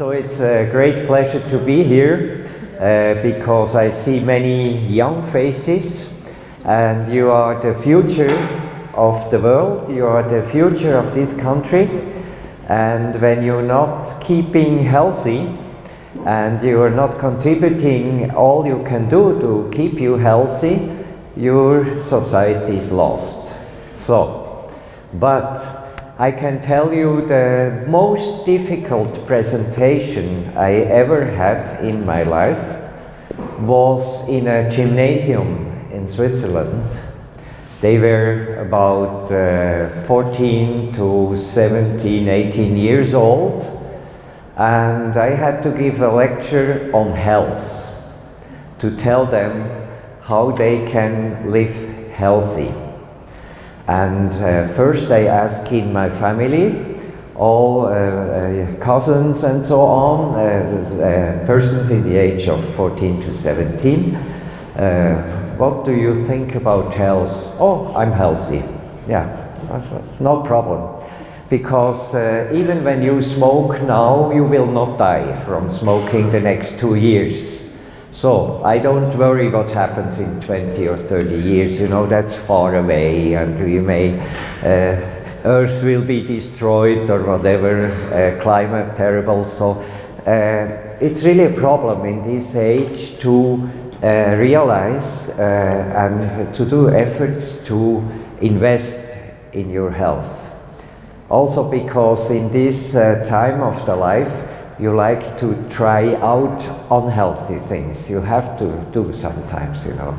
So it's a great pleasure to be here because I see many young faces, and you are the future of the world, you are the future of this country, and when you're not keeping healthy and you are not contributing all you can do to keep you healthy, your society is lost. But I can tell you the most difficult presentation I ever had in my life was in a gymnasium in Switzerland. They were about 14 to 17, 18 years old, and I had to give a lecture on health to tell them how they can live healthy. And first I asked in my family, all cousins and so on, persons in the age of 14 to 17, what do you think about health? Oh, I'm healthy. Yeah, no problem. Because even when you smoke now, you will not die from smoking the next 2 years. So I don't worry what happens in 20 or 30 years, you know, that's far away, and you may, Earth will be destroyed or whatever, climate terrible. So it's really a problem in this age to realize and to do efforts to invest in your health. Also because in this time of the life, you like to try out unhealthy things. You have to do sometimes, you know.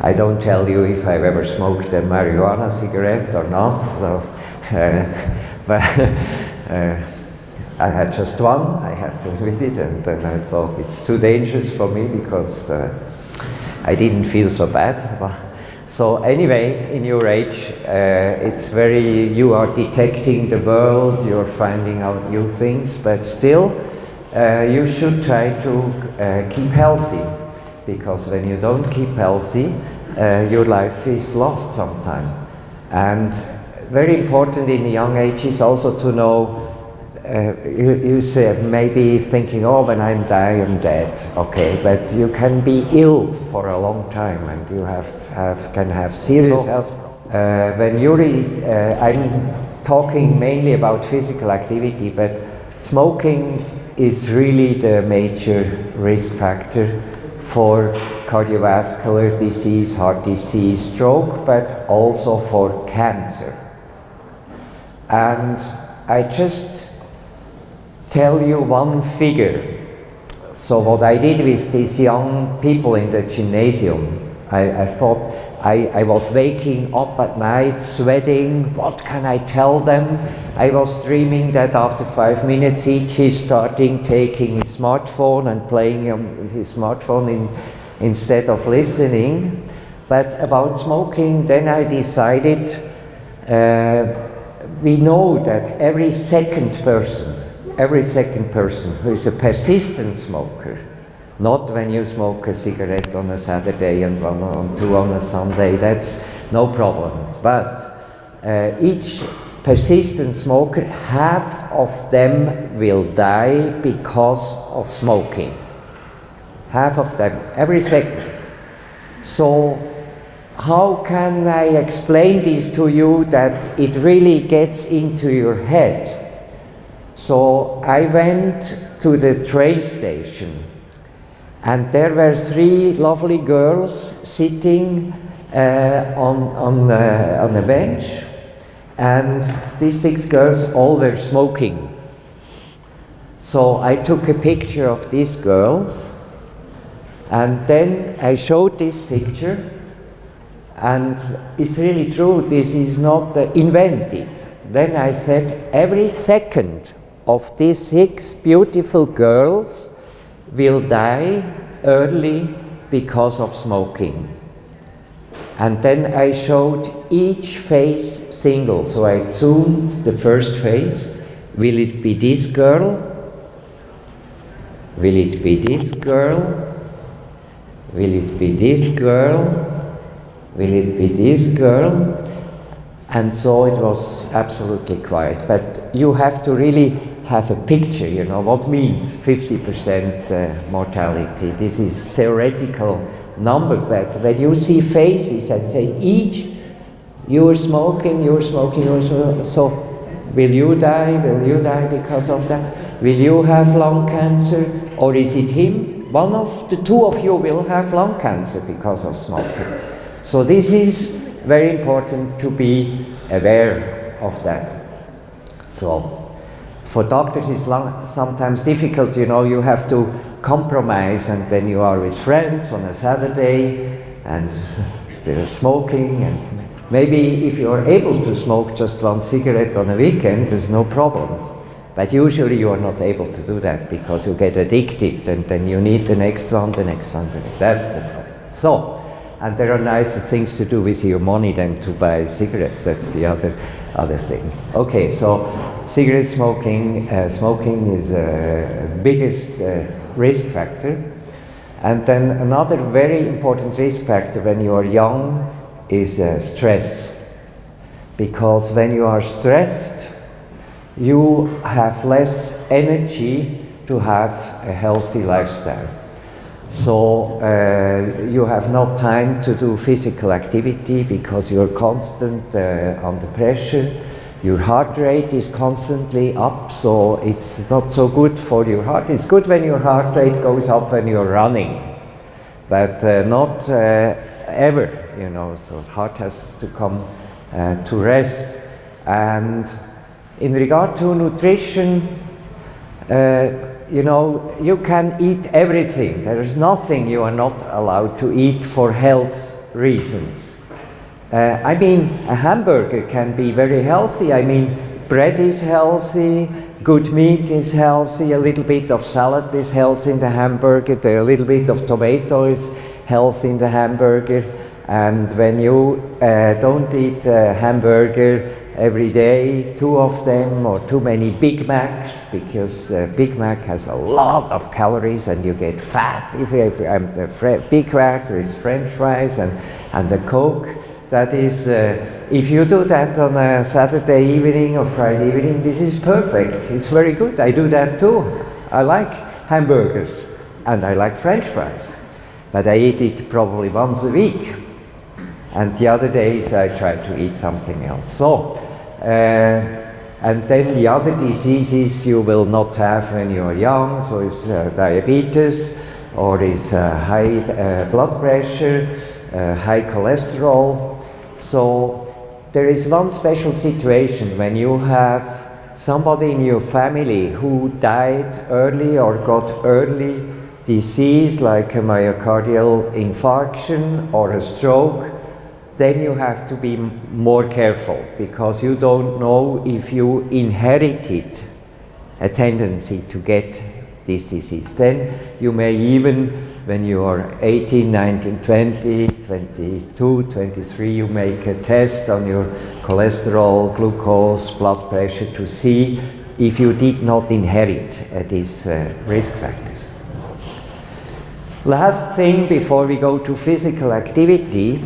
I don't tell you if I've ever smoked a marijuana cigarette or not, so, but I had just one, I had to admit it, and then I thought it's too dangerous for me because I didn't feel so bad. So anyway, in your age, it's very, you are detecting the world, you're finding out new things, but still you should try to keep healthy, because when you don't keep healthy, your life is lost sometime. And very important in the young age is also to know, you say maybe thinking, oh, when I'm dying, I'm dead. Okay, but you can be ill for a long time, and you can have serious health. When you read, I'm talking mainly about physical activity, but smoking is really the major risk factor for cardiovascular disease, heart disease, stroke, but also for cancer. And I just tell you one figure. So what I did with these young people in the gymnasium, I thought I was waking up at night, sweating, what can I tell them? I was dreaming that after 5 minutes each he's starting taking his smartphone and playing on his smartphone instead of listening. But about smoking, then I decided, we know that every second person who is a persistent smoker, not when you smoke a cigarette on a Saturday and one or two on a Sunday, that's no problem. But each persistent smoker, half of them will die because of smoking. Half of them, every second. So how can I explain this to you that it really gets into your head? So I went to the train station, and there were 3 lovely girls sitting on a bench, and these 6 girls all were smoking. So I took a picture of these girls, and then I showed this picture, and it's really true, this is not invented. Then I said, every second of these 6 beautiful girls will die early because of smoking. And then I showed each face single. So I zoomed the first face. Will it be this girl? Will it be this girl? Will it be this girl? Will it be this girl? And so it was absolutely quiet. But you have to really have a picture, you know, what means 50% mortality. This is theoretical number, but when you see faces and say each, you're smoking, so will you die because of that? Will you have lung cancer, or is it him? One of the two of you will have lung cancer because of smoking. So this is very important to be aware of that. So for doctors it's sometimes difficult, you know, you have to compromise, and then you are with friends on a Saturday and they're smoking, and maybe if you are able to smoke just one cigarette on a weekend, there's no problem. But usually you are not able to do that because you get addicted, and then you need the next one. That's the problem. So, and there are nicer things to do with your money than to buy cigarettes. That's the other thing. Okay, so cigarette smoking, smoking is the biggest risk factor. And then another very important risk factor when you are young is stress. Because when you are stressed, you have less energy to have a healthy lifestyle. So you have no time to do physical activity because you're constant under pressure. Your heart rate is constantly up, so it's not so good for your heart. It's good when your heart rate goes up when you're running, but not ever, you know, so the heart has to come to rest. And in regard to nutrition, you know, you can eat everything. There is nothing you are not allowed to eat for health reasons. I mean, a hamburger can be very healthy. I mean, bread is healthy, good meat is healthy, a little bit of salad is healthy in the hamburger, a little bit of tomato is healthy in the hamburger. And when you don't eat a hamburger every day, two of them, or too many Big Macs, because Big Mac has a lot of calories and you get fat. If you have the Big Mac with French fries and the Coke, that is, if you do that on a Saturday evening or Friday evening, this is perfect. It's very good. I do that too. I like hamburgers and I like French fries, but I eat it probably once a week. And the other days I try to eat something else. So, and then the other diseases you will not have when you are young, so it's diabetes, or it's high blood pressure, high cholesterol. So there is one special situation when you have somebody in your family who died early or got early disease like a myocardial infarction or a stroke. Then you have to be more careful because you don't know if you inherited a tendency to get this disease. Then you may even, when you are 18, 19, 20, 22, 23, you make a test on your cholesterol, glucose, blood pressure to see if you did not inherit these risk factors. Last thing before we go to physical activity,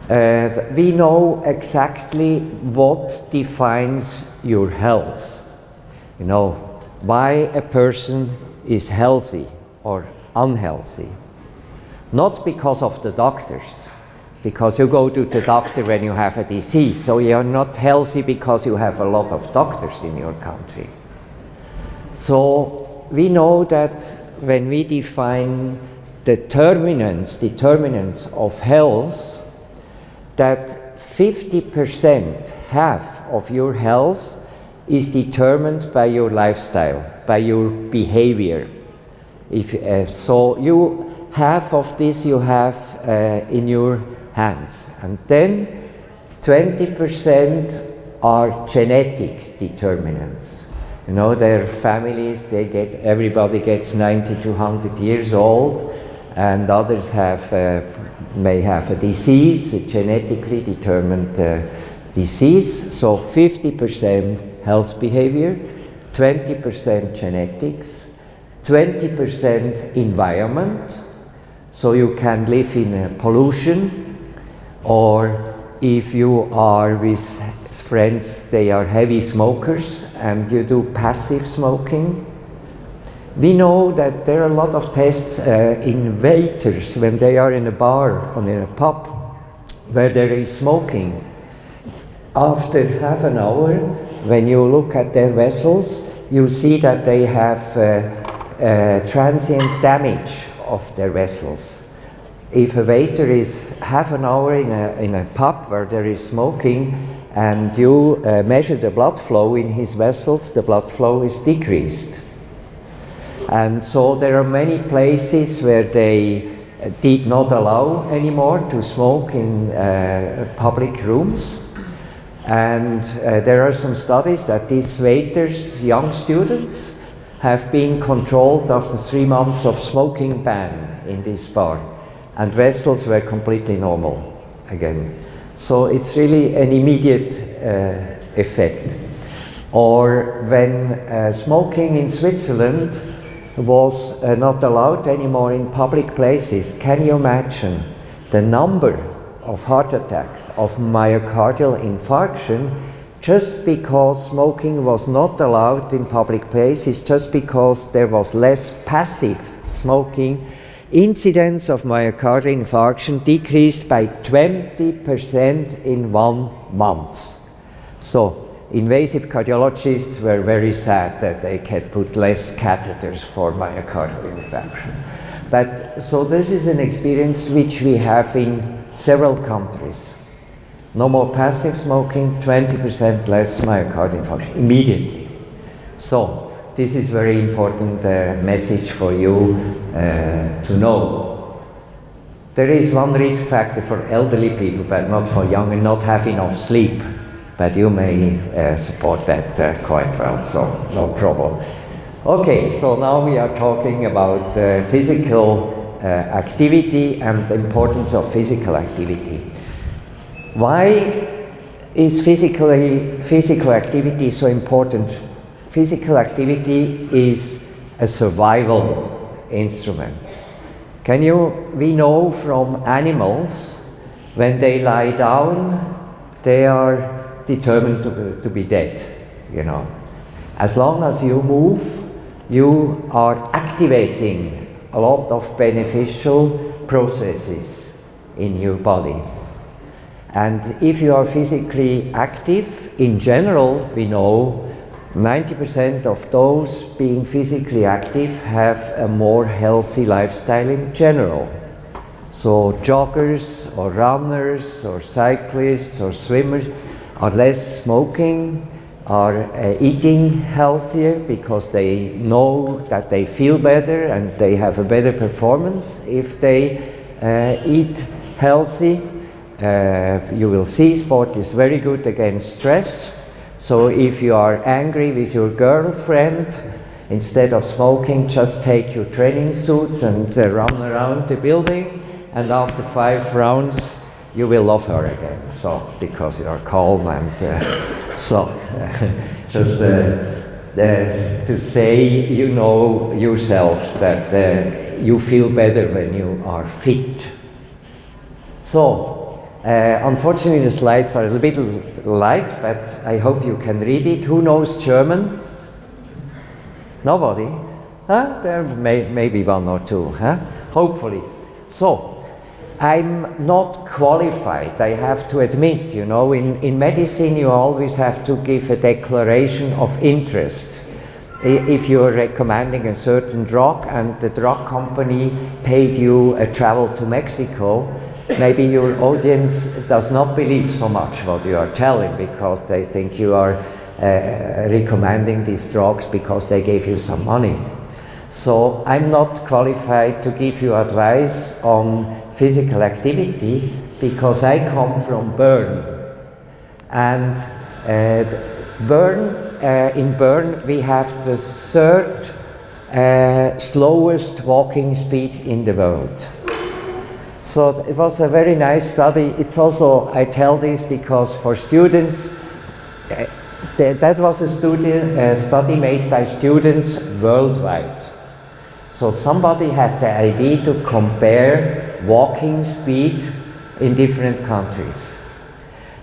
we know exactly what defines your health. You know, why a person is healthy or unhealthy. Not because of the doctors, because you go to the doctor when you have a disease, so you are not healthy because you have a lot of doctors in your country. So we know that when we define determinants of health, that 50%, half of your health is determined by your lifestyle, by your behavior. So you, half of this you have in your hands. And then 20% are genetic determinants. You know, their families, everybody gets 90 to 100 years old, and others may have a disease, a genetically determined disease. So 50% health behavior, 20% genetics, 20% environment. So you can live in pollution, or if you are with friends, they are heavy smokers, and you do passive smoking. We know that there are a lot of tests in waiters when they are in a bar or in a pub where there is smoking. After half an hour, when you look at their vessels, you see that they have transient damage of their vessels. If a waiter is half an hour in a pub where there is smoking and you measure the blood flow in his vessels, the blood flow is decreased. And so there are many places where they did not allow anymore to smoke in public rooms. And there are some studies that these waiters, young students, have been controlled after 3 months of smoking ban in this bar. And vessels were completely normal again. So it's really an immediate effect. Or when smoking in Switzerland was not allowed anymore in public places, can you imagine the number of heart attacks, of myocardial infarction, just because smoking was not allowed in public places, just because there was less passive smoking? Incidence of myocardial infarction decreased by 20% in 1 month. So invasive cardiologists were very sad that they could put less catheters for myocardial infarction. But so this is an experience which we have in several countries. No more passive smoking, 20% less myocardial infarction immediately. So this is very important message for you to know. There is one risk factor for elderly people, but not for young, and not have enough sleep. But you may support that quite well, so no problem. Okay, so now we are talking about physical activity and the importance of physical activity. Why is physical activity so important? Physical activity is a survival instrument. We know from animals, when they lie down, they are determined to be dead, you know. As long as you move, you are activating a lot of beneficial processes in your body. And if you are physically active, in general, we know 90% of those being physically active have a more healthy lifestyle in general. So joggers or runners or cyclists or swimmers are less smoking, are eating healthier because they know that they feel better and they have a better performance if they eat healthy. You will see sport is very good against stress. So if you are angry with your girlfriend, instead of smoking, just take your training suits and run around the building, and after 5 rounds you will love her again. So because you are calm and just to say, you know yourself that you feel better when you are fit. So unfortunately, the slides are a little bit light, but I hope you can read it. Who knows German? Nobody? Huh? There may be 1 or 2, huh? Hopefully. So, I'm not qualified, I have to admit, you know, in medicine you always have to give a declaration of interest. If you're recommending a certain drug and the drug company paid you a travel to Mexico, maybe your audience does not believe so much what you are telling because they think you are recommending these drugs because they gave you some money. So I'm not qualified to give you advice on physical activity because I come from Bern. And in Bern we have the 3rd slowest walking speed in the world. So it was a very nice study. It's also, I tell this because for students, that was a study made by students worldwide. So somebody had the idea to compare walking speed in different countries.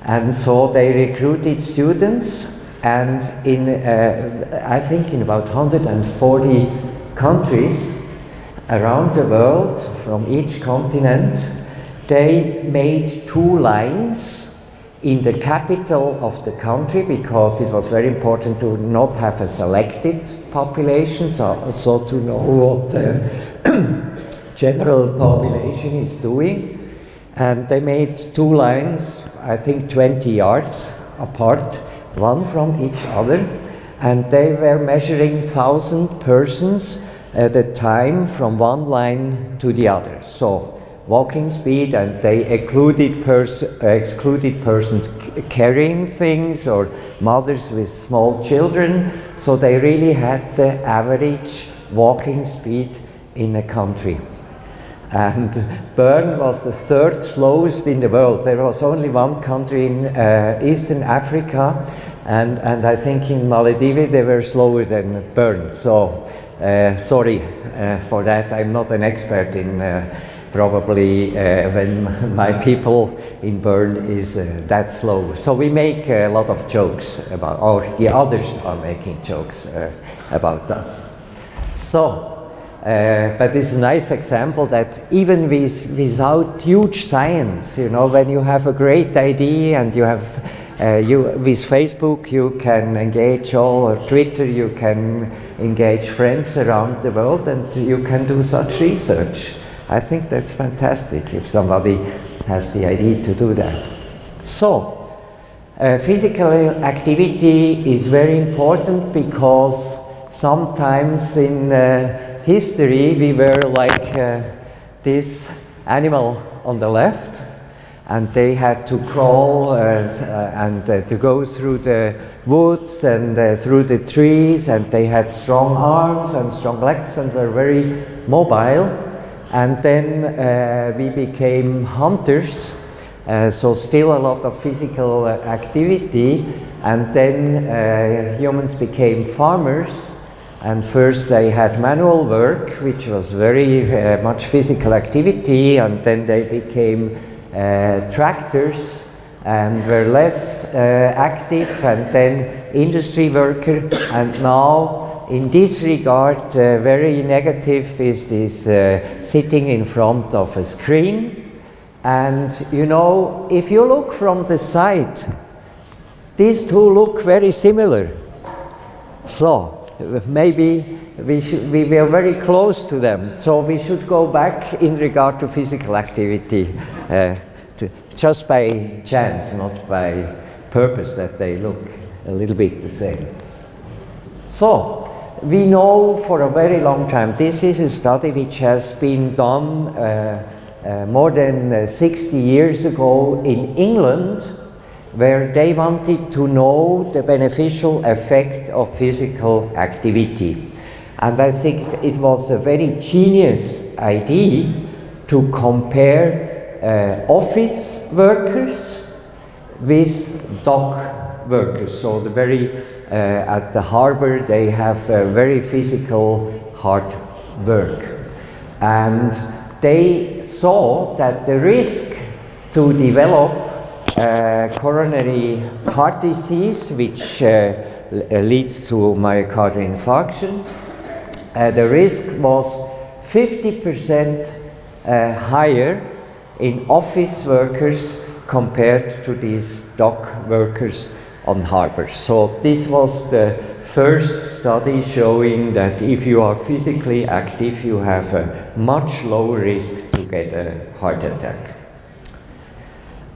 And so they recruited students, and in, I think in about 140 countries around the world, from each continent, they made 2 lines in the capital of the country, because it was very important to not have a selected population, so to know what the general population is doing. And they made 2 lines, I think 20 yards apart, one from each other, and they were measuring 1,000 persons at a time from one line to the other. So walking speed, and they excluded persons carrying things or mothers with small children, so they really had the average walking speed in a country. And Bern was the 3rd slowest in the world. There was only one country in Eastern Africa, and I think in Maldives they were slower than Bern. So sorry for that. I'm not an expert in probably when my people in Bern is that slow. So we make a lot of jokes about, or the others are making jokes about us. So, but it's a nice example that even without huge science, you know, when you have a great idea and you have, with Facebook you can engage all, or Twitter you can engage friends around the world, and you can do such research. I think that's fantastic if somebody has the idea to do that. So, physical activity is very important, because sometimes in history we were like this animal on the left, and they had to crawl and to go through the woods and through the trees, and they had strong arms and strong legs and were very mobile. And then we became hunters, so still a lot of physical activity, and then humans became farmers. And first they had manual work, which was very much physical activity, and then they became tractors and were less active, and then industry worker, and now in this regard very negative is this sitting in front of a screen. And you know, if you look from the side, these two look very similar. So maybe we were very close to them, so we should go back in regard to physical activity, just by chance, not by purpose, that they look a little bit the same. So we know for a very long time, this is a study which has been done more than 60 years ago in England, where they wanted to know the beneficial effect of physical activity. And I think it was a very genius idea to compare office workers with dock workers. So the very, at the harbor they have very physical hard work. And they saw that the risk to develop coronary heart disease, which leads to myocardial infarction, the risk was 50% higher in office workers compared to these dock workers on harbors. So this was the first study showing that if you are physically active, you have a much lower risk to get a heart attack.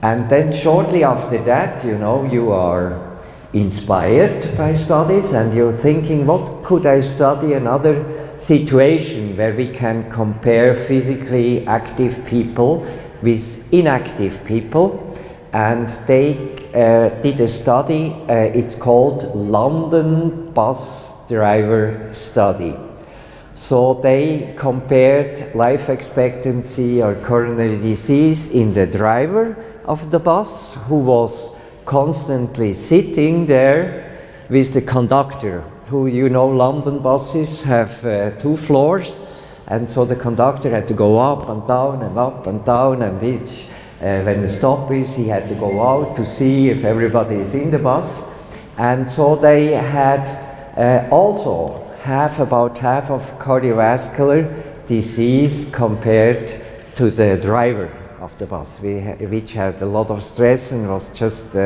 And then shortly after that, you know, you are inspired by studies and you're thinking, what could I study another situation where we can compare physically active people with inactive people? And they did a study, it's called London Bus Driver Study. So they compared life expectancy or coronary disease in the driver of the bus, who was constantly sitting there, with the conductor, who, you know, London buses have 2 floors, and so the conductor had to go up and down and up and down, and each When the stop is, he had to go out to see if everybody is in the bus. And so they had also about half of cardiovascular disease compared to the driver of the bus, which had a lot of stress and was just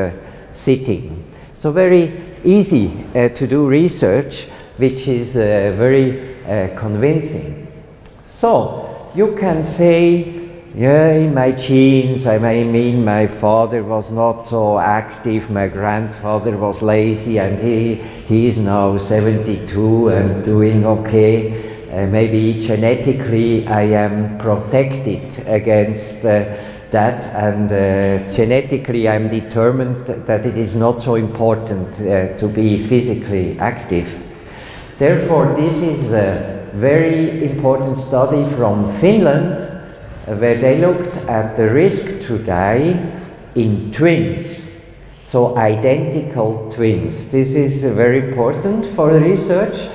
sitting. So very easy to do research, which is very convincing. So you can say, yeah, in my genes, I mean my father was not so active, my grandfather was lazy, and he is now 72 and doing okay. Maybe genetically I am protected against that, and genetically I'm determined that it is not so important to be physically active. Therefore, this is a very important study from Finland, where they looked at the risk to die in twins, so identical twins. This is very important for the research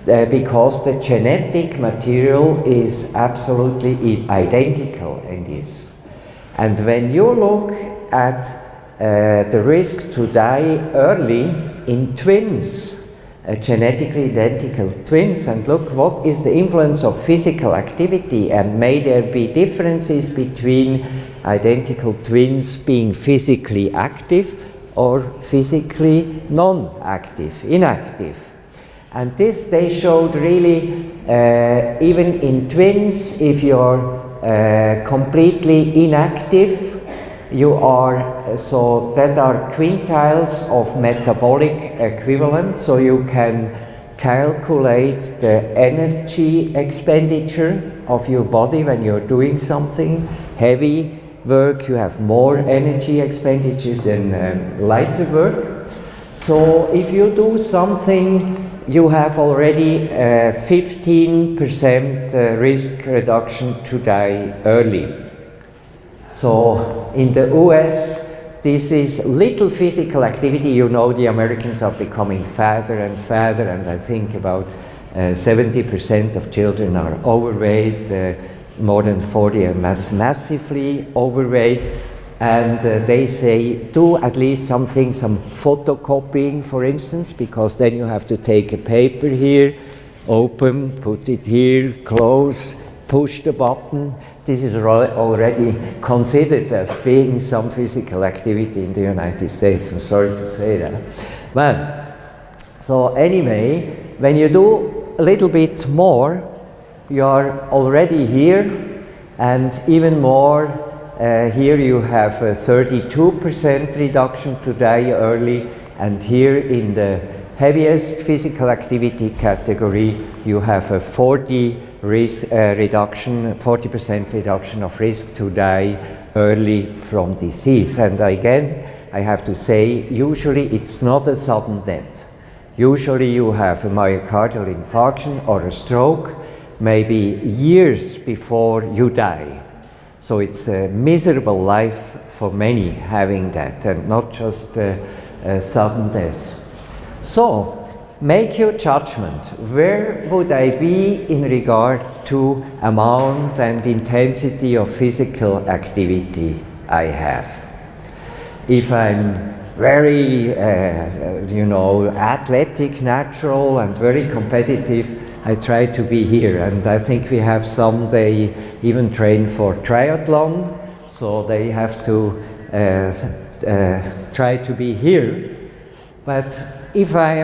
because the genetic material is absolutely identical in this. And when you look at the risk to die early in twins, genetically identical twins, and look what is the influence of physical activity, and may there be differences between identical twins being physically active or physically non-active, inactive. And this they showed really even in twins, if you're completely inactive, you are, so that are quintiles of metabolic equivalent, so you can calculate the energy expenditure of your body when you're doing something heavy work. You have more energy expenditure than lighter work. So if you do something, you have already 15% risk reduction to die early. So in the US, this is little physical activity. You know, the Americans are becoming fatter and fatter, and I think about 70% of children are overweight, more than 40 are massively overweight. And they say, do at least some photocopying, for instance, because then you have to take a paper here, open, put it here, close, push the button. This is already considered as being some physical activity in the United States. I'm sorry to say that. Well, so anyway, when you do a little bit more, you are already here, and even more, here you have a 32% reduction to die early, and here in the heaviest physical activity category, you have a 40% reduction of risk to die early from disease. And again, I have to say, usually it's not a sudden death. Usually you have a myocardial infarction or a stroke, maybe years before you die. So it's a miserable life for many having that, and not just a sudden death. So, make your judgment. Where would I be in regard to amount and intensity of physical activity I have? If I'm very, athletic, natural, and very competitive, I try to be here. And I think we have some, they even train for triathlon, so they have to try to be here. But if I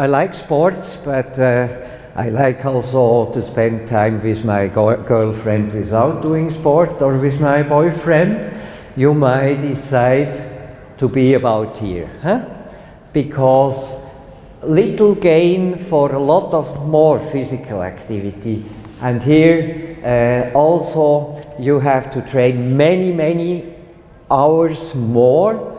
like sports, but I like also to spend time with my girlfriend without doing sport, or with my boyfriend, you might decide to be about here, huh? Because little gain for a lot of more physical activity. And here also you have to train many hours more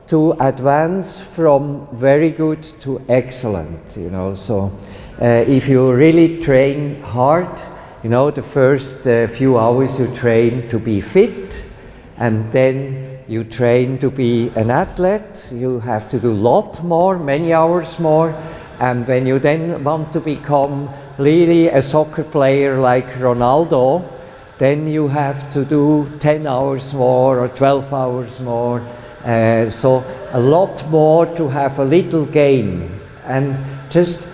to advance from very good to excellent, you know. So if you really train hard, you know, the first few hours you train to be fit, and then you train to be an athlete. You have to do a lot more, many hours more, and when you then want to become really a soccer player like Ronaldo, then you have to do 10 hours more or 12 hours more. So a lot more to have a little gain. And just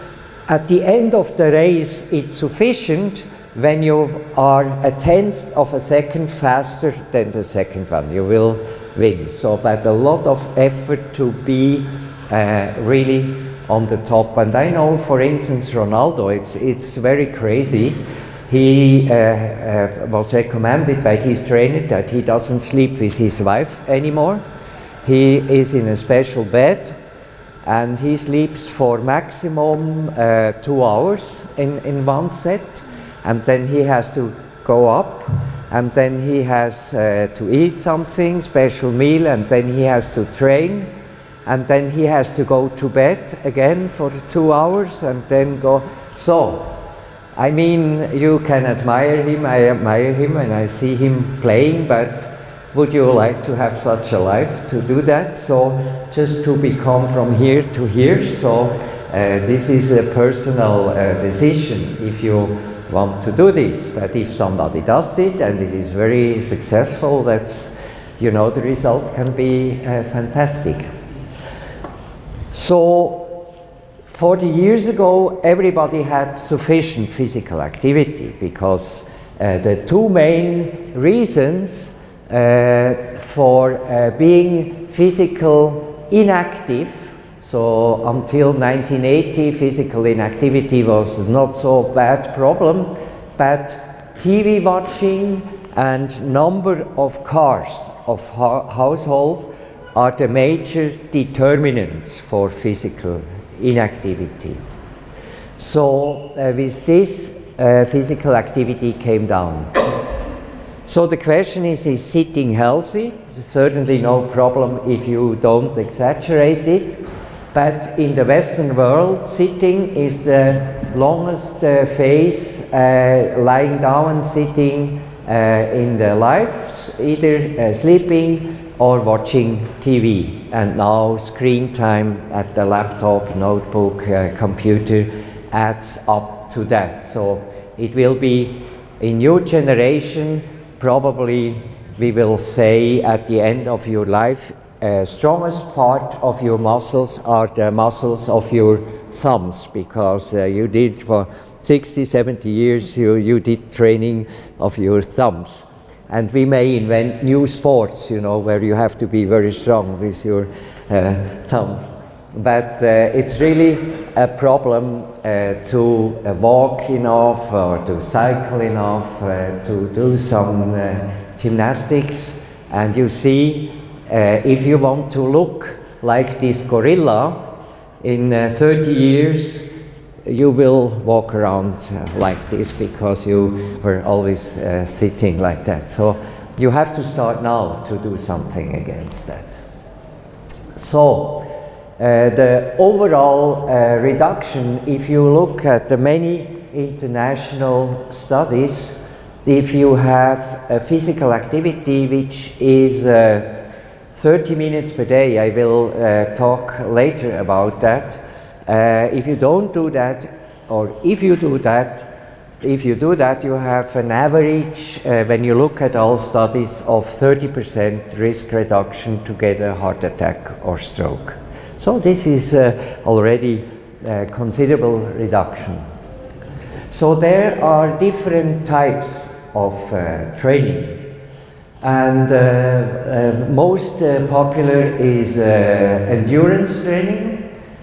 at the end of the race, it's sufficient when you are a tenth of a second faster than the second one. You will win. So, but a lot of effort to be really on the top. And I know, for instance, Ronaldo, it's very crazy. He was recommended by his trainer that he doesn't sleep with his wife anymore. He is in a special bed and he sleeps for maximum 2 hours in one set, and then he has to go up, and then he has to eat something, special meal, and then he has to train, and then he has to go to bed again for 2 hours and then go. So, I mean, you can admire him, I admire him and I see him playing, but would you like to have such a life to do that? So, just to become from here to here, so this is a personal decision if you want to do this. But if somebody does it and it is very successful, that's, you know, the result can be fantastic. So 40 years ago, everybody had sufficient physical activity because the two main reasons for being physical inactive, so until 1980 physical inactivity was not so bad problem, but TV watching and number of cars of household are the major determinants for physical inactivity. So with this, physical activity came down. So the question is sitting healthy? Certainly no problem if you don't exaggerate it. But in the Western world, sitting is the longest phase, lying down, sitting in the life, either sleeping or watching TV. And now screen time at the laptop, notebook, computer adds up to that. So it will be in your generation, probably we will say at the end of your life, strongest part of your muscles are the muscles of your thumbs, because you did for 60, 70 years, you did training of your thumbs. And we may invent new sports, you know, where you have to be very strong with your thumbs. But it's really a problem to walk enough or to cycle enough, to do some gymnastics. And you see, if you want to look like this gorilla, in 30 years you will walk around like this because you were always sitting like that. So you have to start now to do something against that. So the overall reduction, if you look at the many international studies, if you have a physical activity which is 30 minutes per day, I will talk later about that. If you don't do that, or if you do that, you have an average, when you look at all studies, of 30% risk reduction to get a heart attack or stroke. So this is already a considerable reduction. So there are different types of training. And most popular is endurance training.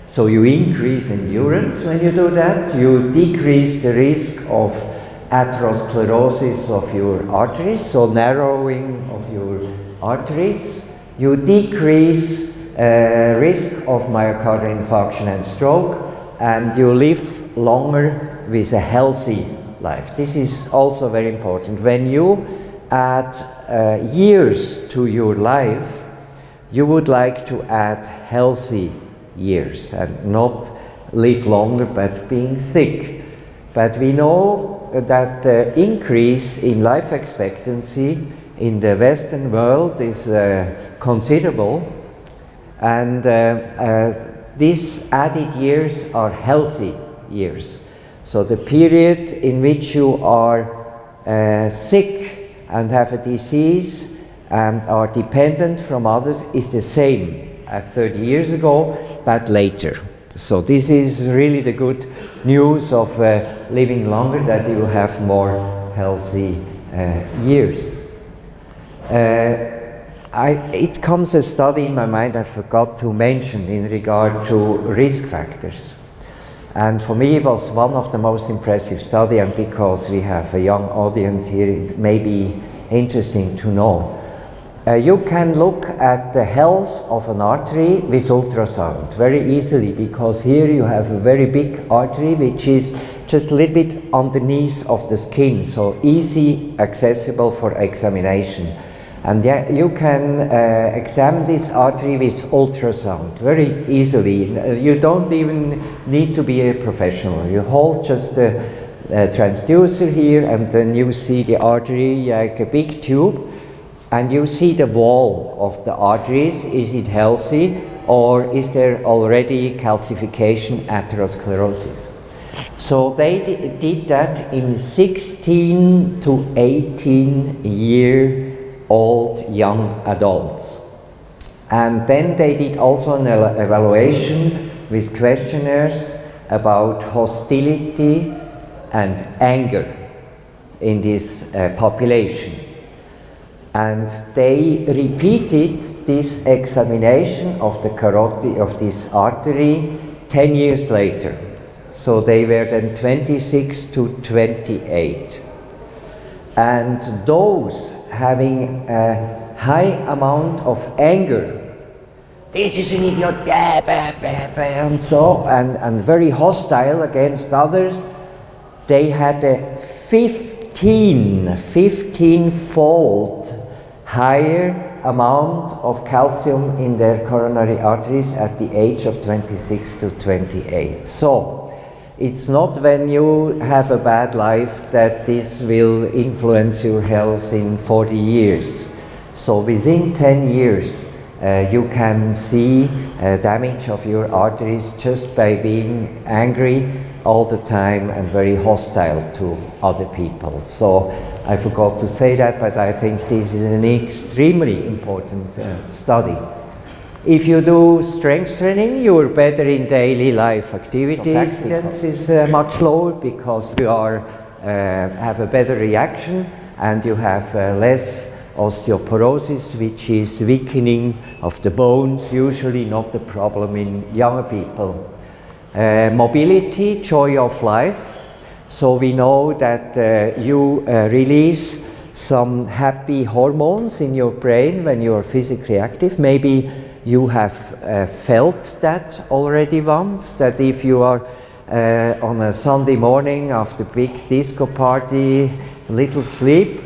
So you increase endurance when you do that. You decrease the risk of atherosclerosis of your arteries, so narrowing of your arteries. You decrease risk of myocardial infarction and stroke, and you live longer with a healthy life. This is also very important. When you add years to your life, you would like to add healthy years and not live longer but being sick. But we know that the increase in life expectancy in the Western world is considerable, and these added years are healthy years. So the period in which you are sick and have a disease and are dependent from others is the same as 30 years ago, but later. So this is really the good news of living longer, that you have more healthy years. It comes a study in my mind I forgot to mention in regard to risk factors. And for me it was one of the most impressive studies, and because we have a young audience here, it may be interesting to know. You can look at the health of an artery with ultrasound very easily, because here you have a very big artery which is just a little bit underneath of the skin, so easy accessible for examination. And yeah, you can examine this artery with ultrasound very easily. You don't even need to be a professional. You hold just the transducer here, and then you see the artery like a big tube, and you see the wall of the arteries. Is it healthy, or is there already calcification, atherosclerosis? So they did that in 16 to 18-year-old young adults. And then they did also an evaluation with questionnaires about hostility and anger in this population. And they repeated this examination of the carotid of this artery 10 years later. So they were then 26 to 28. And those having a high amount of anger, this is an idiot, blah, blah, blah, blah, and so, and very hostile against others, they had a 15-fold higher amount of calcium in their coronary arteries at the age of 26 to 28. So it's not when you have a bad life that this will influence your health in 40 years. So within 10 years you can see damage of your arteries just by being angry all the time and very hostile to other people. So I forgot to say that, but I think this is an extremely important study. If you do strength training, you're better in daily life activities. Accidents is much lower because you are, have a better reaction, and you have less osteoporosis, which is weakening of the bones, usually not the problem in younger people. Mobility, joy of life. So we know that you release some happy hormones in your brain when you are physically active. Maybe you have felt that already once, that if you are on a Sunday morning after big disco party, little sleep,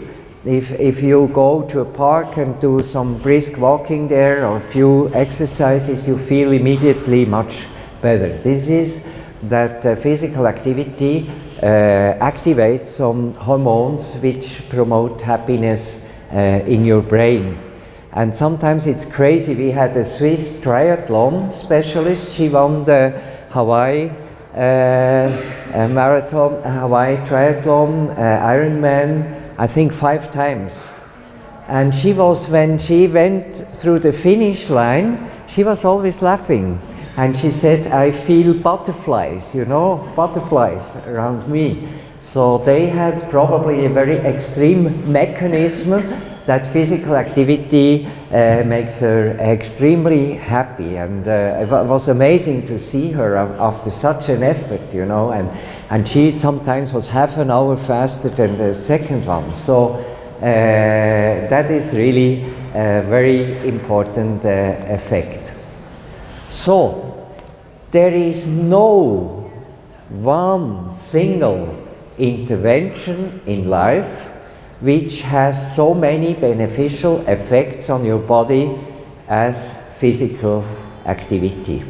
if you go to a park and do some brisk walking there or a few exercises, you feel immediately much better. This is that physical activity activates some hormones which promote happiness in your brain. And sometimes it's crazy. We had a Swiss triathlon specialist. She won the Hawaii marathon, Hawaii triathlon, Ironman, I think 5 times. And she was, when she went through the finish line, she was always laughing. And she said, I feel butterflies, you know, butterflies around me. So they had probably a very extreme mechanism that physical activity makes her extremely happy. And it was amazing to see her after such an effort, you know, and she sometimes was half an hour faster than the second one. So that is really a very important effect. So there is no one single intervention in life which has so many beneficial effects on your body as physical activity.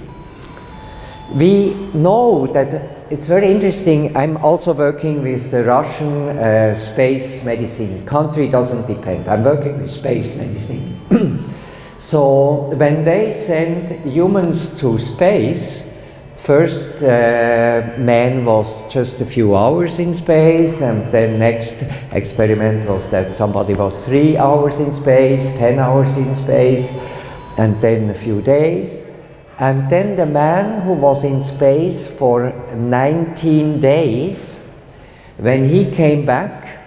We know that it's very interesting. I'm also working with the Russian space medicine. Country doesn't depend. I'm working with space medicine. So when they send humans to space, First man was just a few hours in space, and then next experiment was that somebody was 3 hours in space, 10 hours in space, and then a few days. And then the man who was in space for 19 days, when he came back,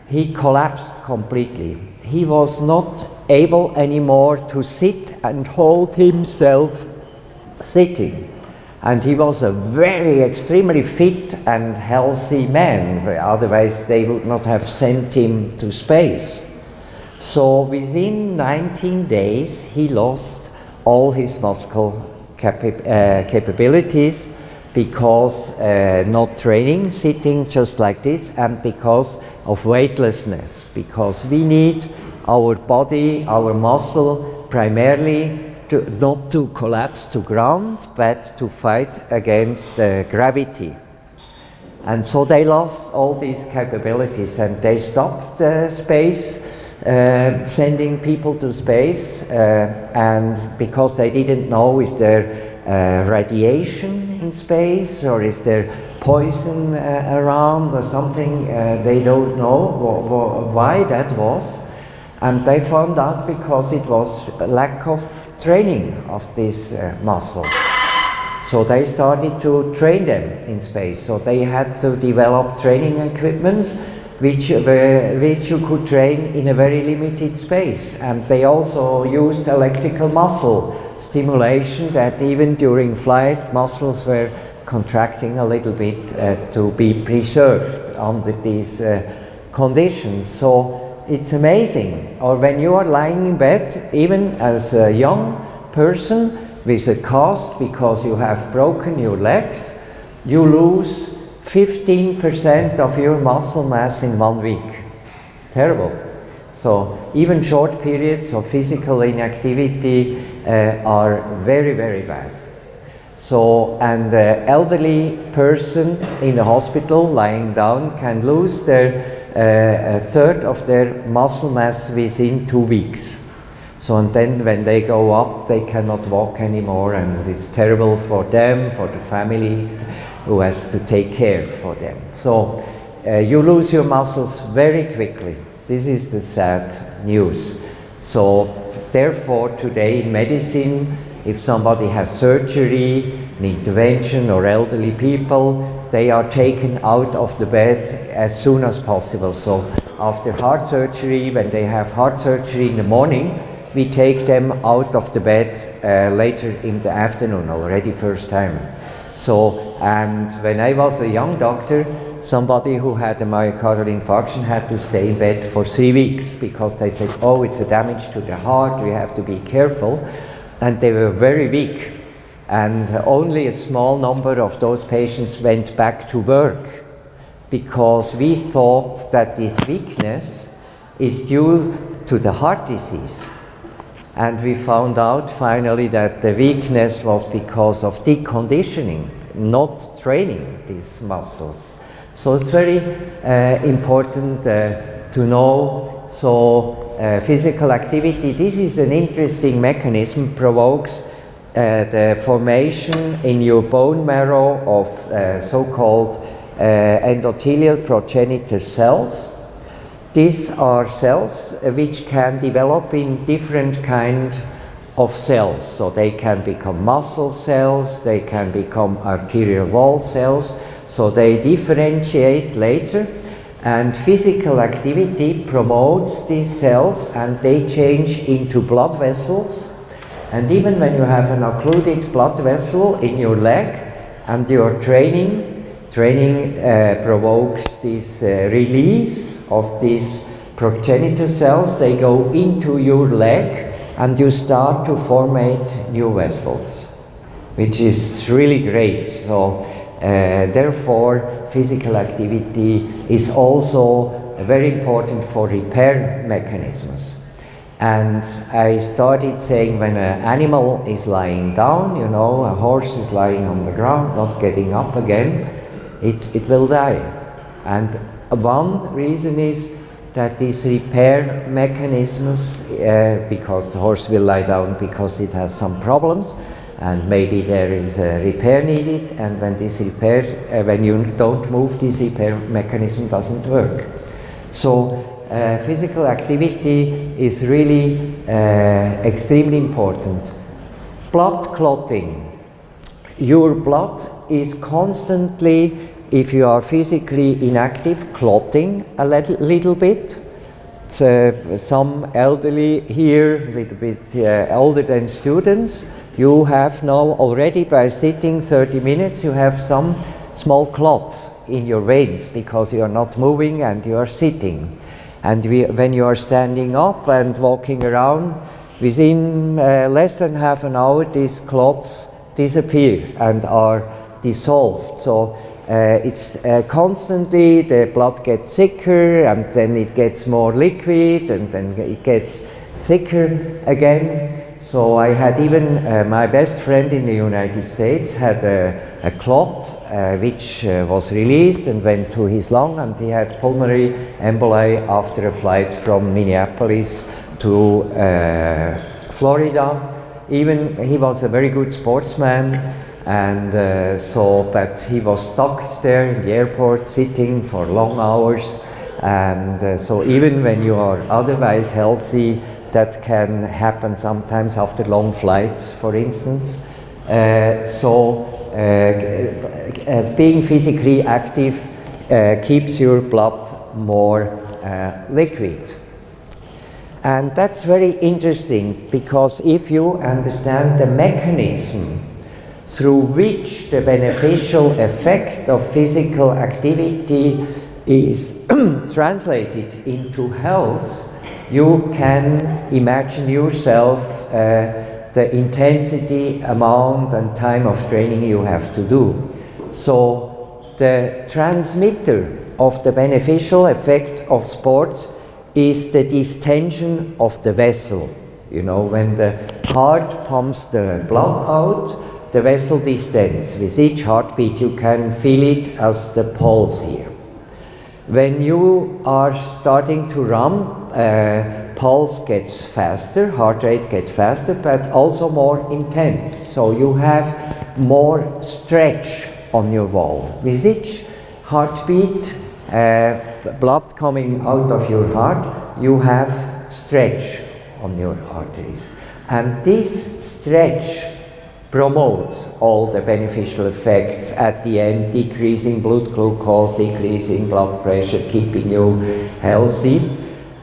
he collapsed completely. He was not able anymore to sit and hold himself sitting. And he was a very extremely fit and healthy man, otherwise they would not have sent him to space. So within 19 days he lost all his muscle capabilities because not training, sitting just like this, and because of weightlessness, because we need our body, our muscle primarily not to collapse to ground, but to fight against gravity. And so they lost all these capabilities, and they stopped space, sending people to space, and because they didn't know, is there radiation in space, or is there poison around or something, they don't know why that was. And they found out because it was a lack of training of these muscles. So they started to train them in space. So they had to develop training equipments which you could train in a very limited space. And they also used electrical muscle stimulation, that even during flight muscles were contracting a little bit to be preserved under these conditions. So it's amazing. Or when you are lying in bed, even as a young person with a cast because you have broken your legs, you lose 15% of your muscle mass in 1 week. It's terrible. So even short periods of physical inactivity are very, very bad. So, and an elderly person in a hospital lying down can lose their a third of their muscle mass within 2 weeks. So, and then when they go up, they cannot walk anymore, and it's terrible for them, for the family who has to take care for them. So you lose your muscles very quickly. This is the sad news. So therefore today in medicine, if somebody has surgery, an intervention, or elderly people, they are taken out of the bed as soon as possible. So after heart surgery, when they have heart surgery in the morning, we take them out of the bed later in the afternoon, already first time. So, and when I was a young doctor, somebody who had a myocardial infarction had to stay in bed for 3 weeks because they said, oh, it's a damage to the heart, we have to be careful. And they were very weak. And only a small number of those patients went back to work because we thought that this weakness is due to the heart disease. And we found out finally that the weakness was because of deconditioning, not training these muscles. So it's very important to know. So physical activity, this is an interesting mechanism, provokes the formation in your bone marrow of so-called endothelial progenitor cells. These are cells which can develop in different kind of cells. So they can become muscle cells, they can become arterial wall cells, so they differentiate later. And physical activity promotes these cells and they change into blood vessels. And even when you have an occluded blood vessel in your leg and you are training provokes this release of these progenitor cells. They go into your leg and you start to formate new vessels, which is really great. So therefore physical activity is also very important for repair mechanisms. And I started saying when an animal is lying down, you know, a horse is lying on the ground, not getting up again, it will die. And one reason is that these repair mechanisms, because the horse will lie down because it has some problems, and maybe there is a repair needed, and when this repair, when you don't move, this repair mechanism doesn't work. So physical activity is really extremely important. Blood clotting. Your blood is constantly, if you are physically inactive, clotting a little bit. Some elderly here, a little bit older than students, you have now already, by sitting 30 minutes, you have some small clots in your veins because you are not moving and you are sitting. And when you are standing up and walking around, within less than half an hour, these clots disappear and are dissolved. So it's constantly, the blood gets thicker, and then it gets more liquid, and then it gets thicker again. So I had even, my best friend in the United States had a clot which was released and went to his lung, and he had pulmonary emboli after a flight from Minneapolis to Florida. Even he was a very good sportsman, and but he was stuck there in the airport sitting for long hours, and so even when you are otherwise healthy, that can happen sometimes after long flights, for instance. Being physically active keeps your blood more liquid. And that's very interesting, because if you understand the mechanism through which the beneficial effect of physical activity is translated into health, you can imagine yourself the intensity, amount, and time of training you have to do. So the transmitter of the beneficial effect of sports is the distension of the vessel. You know, when the heart pumps the blood out, the vessel distends. With each heartbeat you can feel it as the pulse here. When you are starting to run, pulse gets faster, heart rate gets faster, but also more intense. So you have more stretch on your wall. With each heartbeat, blood coming out of your heart, you have stretch on your arteries. And this stretch promotes all the beneficial effects at the end, decreasing blood glucose, decreasing blood pressure, keeping you healthy.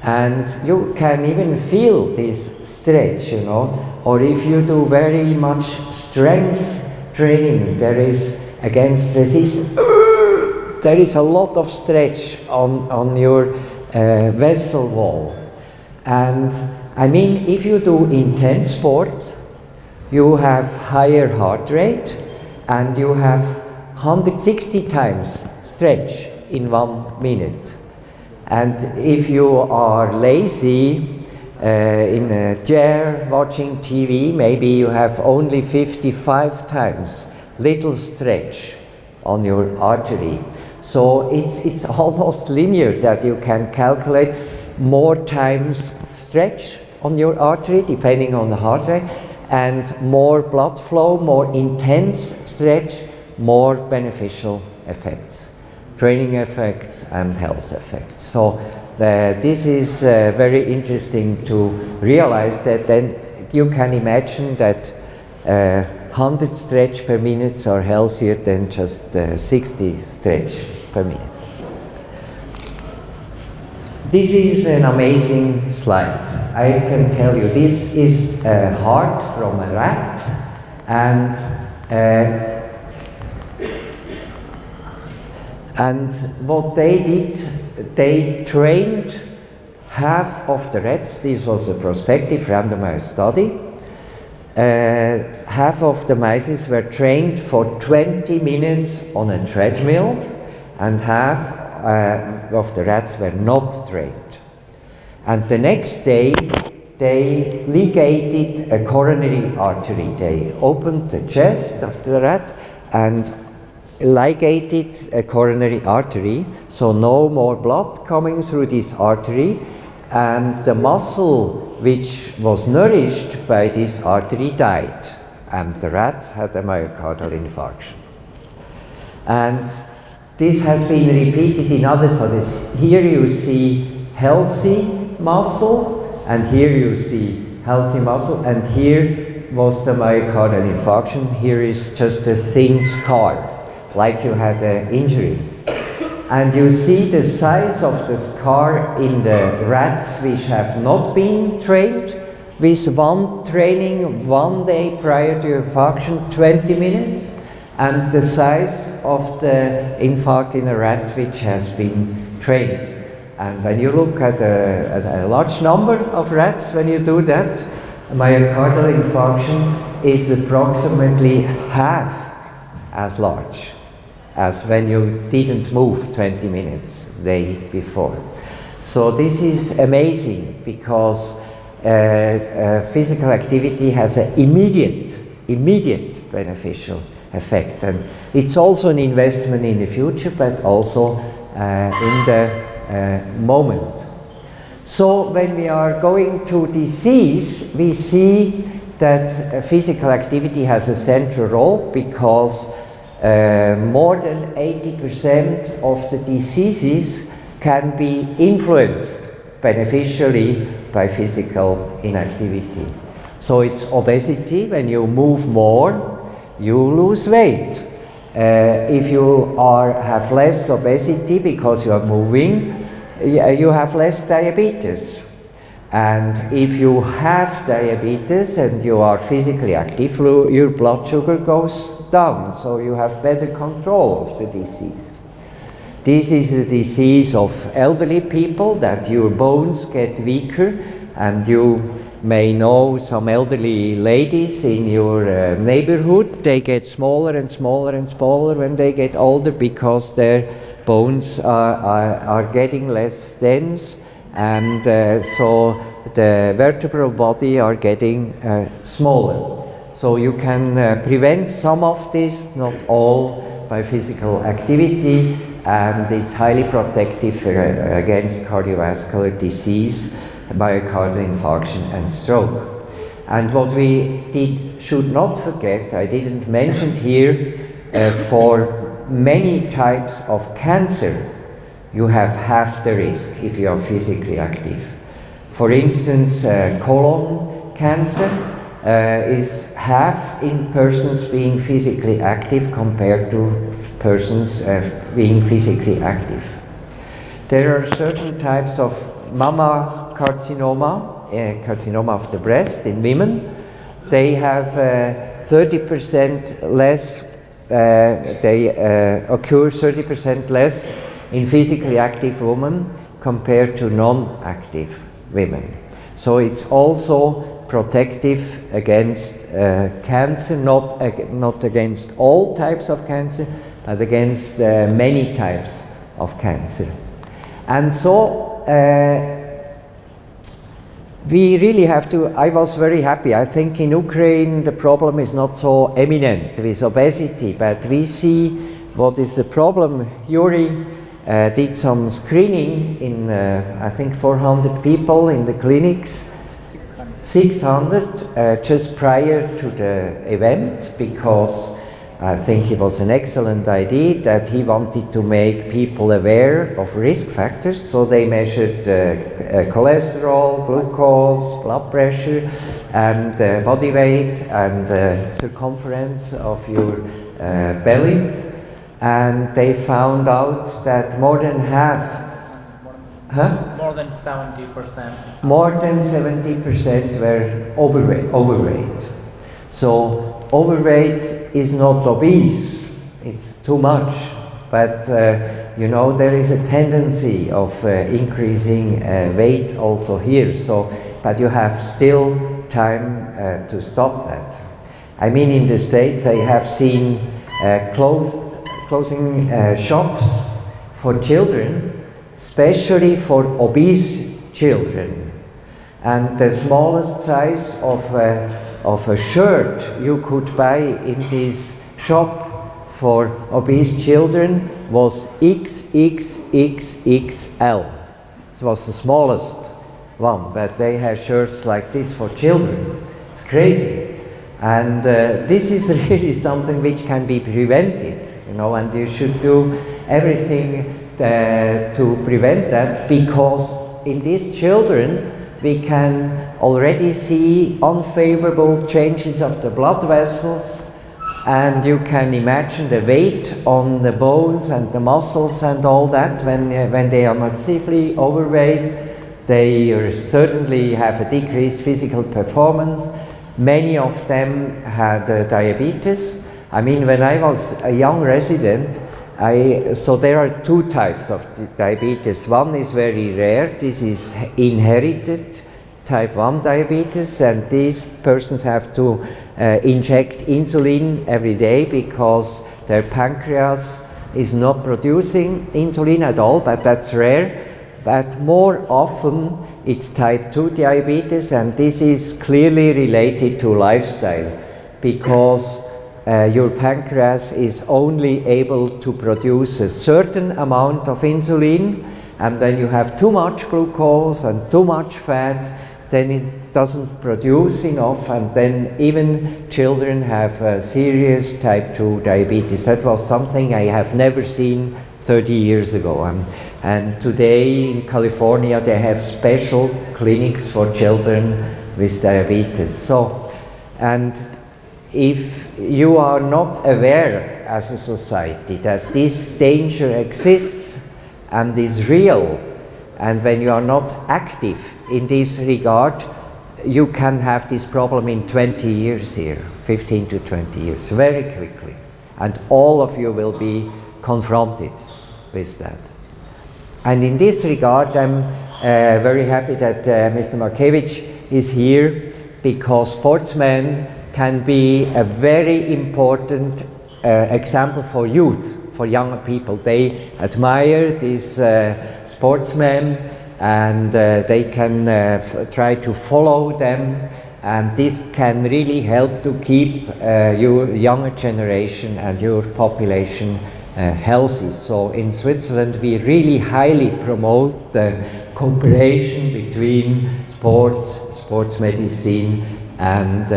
And you can even feel this stretch, you know, or if you do very much strength training, there is against resistance, there is a lot of stretch on your vessel wall. And I mean, if you do intense sport, you have higher heart rate, and you have 160 times stretch in 1 minute. And if you are lazy in a chair watching TV, maybe you have only 55 times little stretch on your artery. So it's almost linear, that you can calculate more times stretch on your artery depending on the heart rate, and more blood flow, more intense stretch, more beneficial effects, training effects and health effects. So this is very interesting to realize that then you can imagine that 100 stretch per minute are healthier than just 60 stretch per minute. This is an amazing slide. I can tell you, this is a heart from a rat, and what they did, they trained half of the rats. This was a prospective randomized study. Half of the mice were trained for 20 minutes on a treadmill, and half of the rats were not trained. And the next day, they ligated a coronary artery. They opened the chest of the rat and ligated a coronary artery, so no more blood coming through this artery, and the muscle which was nourished by this artery died. and the rats had a myocardial infarction. And this has been repeated in other studies. Here you see healthy muscle, and here you see healthy muscle, and here was the myocardial infarction. Here is just a thin scar, like you had an injury. And you see the size of the scar in the rats which have not been trained with one training 1 day prior to infarction, 20 minutes, and the size of the infarct in a rat which has been trained. And when you look at a large number of rats, when you do that, myocardial infarction is approximately half as large as when you didn't move 20 minutes the day before. So this is amazing, because physical activity has an immediate beneficial effect, and it's also an investment in the future, but also in the moment. So when we are going to disease, we see that physical activity has a central role, because more than 80% of the diseases can be influenced beneficially by physical inactivity. So it's obesity. When you move more, you lose weight. If you have less obesity because you are moving, you have less diabetes. And if you have diabetes and you are physically active, your blood sugar goes down, so you have better control of the disease. This is a disease of elderly people, that your bones get weaker, and you may know some elderly ladies in your neighborhood. They get smaller and smaller and smaller when they get older, because their bones are getting less dense, and so the vertebral body are getting smaller. So you can prevent some of this, not all, by physical activity, and it's highly protective against cardiovascular disease, myocardial infarction and stroke. And what we should not forget, I didn't mention here, for many types of cancer, you have half the risk if you are physically active. For instance, colon cancer is half in persons being physically active compared to persons being physically active. There are certain types of mama carcinoma, carcinoma of the breast in women. They have 30% less, they occur 30% less in physically active women compared to non-active women. So it's also protective against cancer, not against all types of cancer, but against many types of cancer. And so we really have to, I was very happy. I think in Ukraine the problem is not so eminent with obesity, but we see what is the problem. Yuri did some screening in, I think, 400 people in the clinics. 600 just prior to the event, because I think it was an excellent idea that he wanted to make people aware of risk factors. So they measured cholesterol, glucose, blood pressure, and body weight, and circumference of your belly. And they found out that more than half, more than 70%. More than 70% were overweight. So overweight is not obese, it's too much. But you know, there is a tendency of increasing weight also here. So, but you have still time to stop that. I mean, in the States I have seen closing shops for children, especially for obese children. And the smallest size of a shirt you could buy in this shop for obese children was XXXXL. It was the smallest one, but they have shirts like this for children. It's crazy. And this is really something which can be prevented, you know, and you should do everything to prevent that, because in these children we can already see unfavorable changes of the blood vessels, and you can imagine the weight on the bones and the muscles and all that. When they are massively overweight, they certainly have a decreased physical performance. Many of them had diabetes. I mean, when I was a young resident, so there are two types of diabetes. One is very rare. This is inherited type 1 diabetes, and these persons have to inject insulin every day because their pancreas is not producing insulin at all, but that's rare. But more often it's type 2 diabetes, and this is clearly related to lifestyle, because your pancreas is only able to produce a certain amount of insulin, and when you have too much glucose and too much fat, then it doesn't produce enough, and then even children have serious type 2 diabetes. That was something I have never seen 30 years ago. And today in California they have special clinics for children with diabetes. So, and if you are not aware as a society that this danger exists and is real, and when you are not active in this regard, you can have this problem in 20 years here, 15 to 20 years, very quickly. And all of you will be confronted with that. And in this regard, I'm very happy that Mr. Markiewicz is here, because sportsmen can be a very important example for youth, for young people. They admire these sportsmen, and they can try to follow them, and this can really help to keep your younger generation and your population healthy. So in Switzerland we really highly promote the cooperation between sports medicine and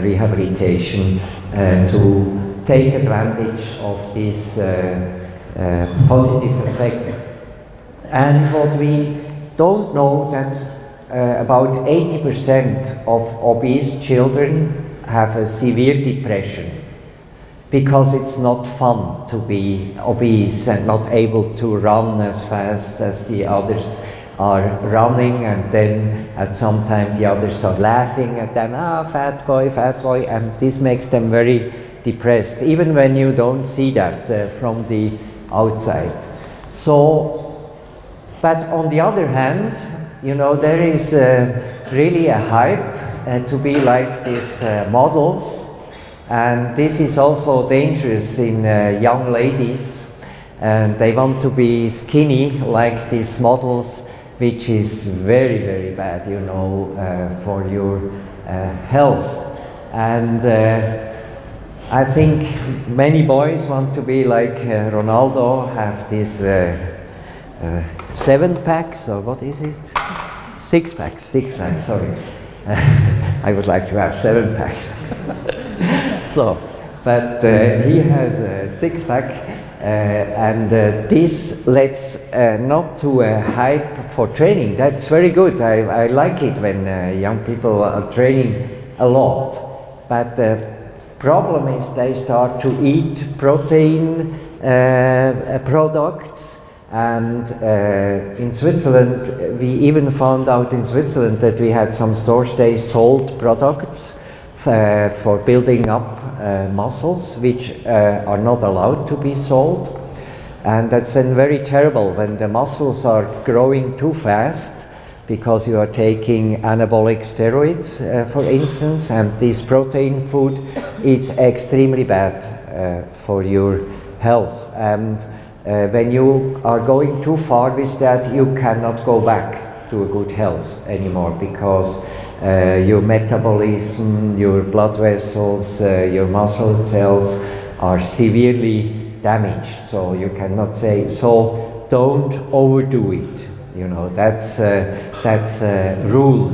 rehabilitation to take advantage of this positive effect. And what we don't know, that about 80% of obese children have a severe depression, because it's not fun to be obese and not able to run as fast as the others are running, and then at some time the others are laughing at them, fat boy, and this makes them very depressed, even when you don't see that from the outside. So, but on the other hand, you know, there is really a hype to be like these models. And this is also dangerous in young ladies, and they want to be skinny like these models, which is very, very bad, you know, for your health. And I think many boys want to be like Ronaldo, have these 7 packs, or what is it? 6 packs, sorry. I would like to have 7 packs. So, but he has a 6-pack, and this leads not to a hype for training. That's very good. I like it when young people are training a lot. But the problem is they start to eat protein products, and in Switzerland, we even found out in Switzerland that we had some stores, they sold products for building up muscles, which are not allowed to be sold. And that's then very terrible when the muscles are growing too fast, because you are taking anabolic steroids, for instance, and this protein food is extremely bad for your health. And when you are going too far with that, you cannot go back to a good health anymore, because your metabolism, your blood vessels, your muscle cells are severely damaged. So you cannot say, so don't overdo it. You know, that's a rule.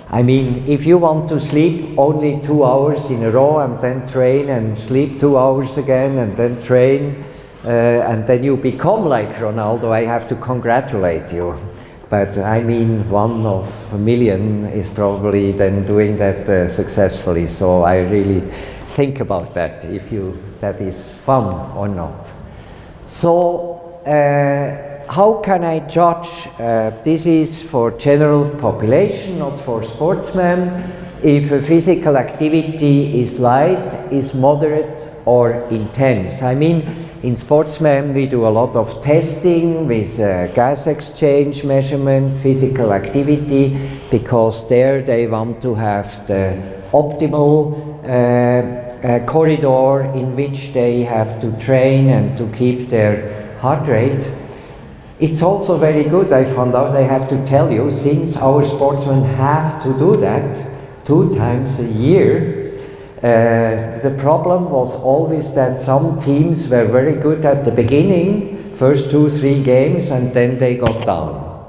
And I mean, if you want to sleep only 2 hours in a row and then train and sleep 2 hours again and then train, and then you become like Ronaldo, I have to congratulate you. But I mean, 1 of a million is probably then doing that successfully. So I really think about that, if that is fun or not. So how can I judge? This is for general population, not for sportsmen. If a physical activity is light, is moderate or intense. I mean, in sportsmen we do a lot of testing with gas exchange measurement, physical activity, because there they want to have the optimal corridor in which they have to train and to keep their heart rate. It's also very good, I found out, I have to tell you, since our sportsmen have to do that 2 times a year, the problem was always that some teams were very good at the beginning, first 2-3 games, and then they got down.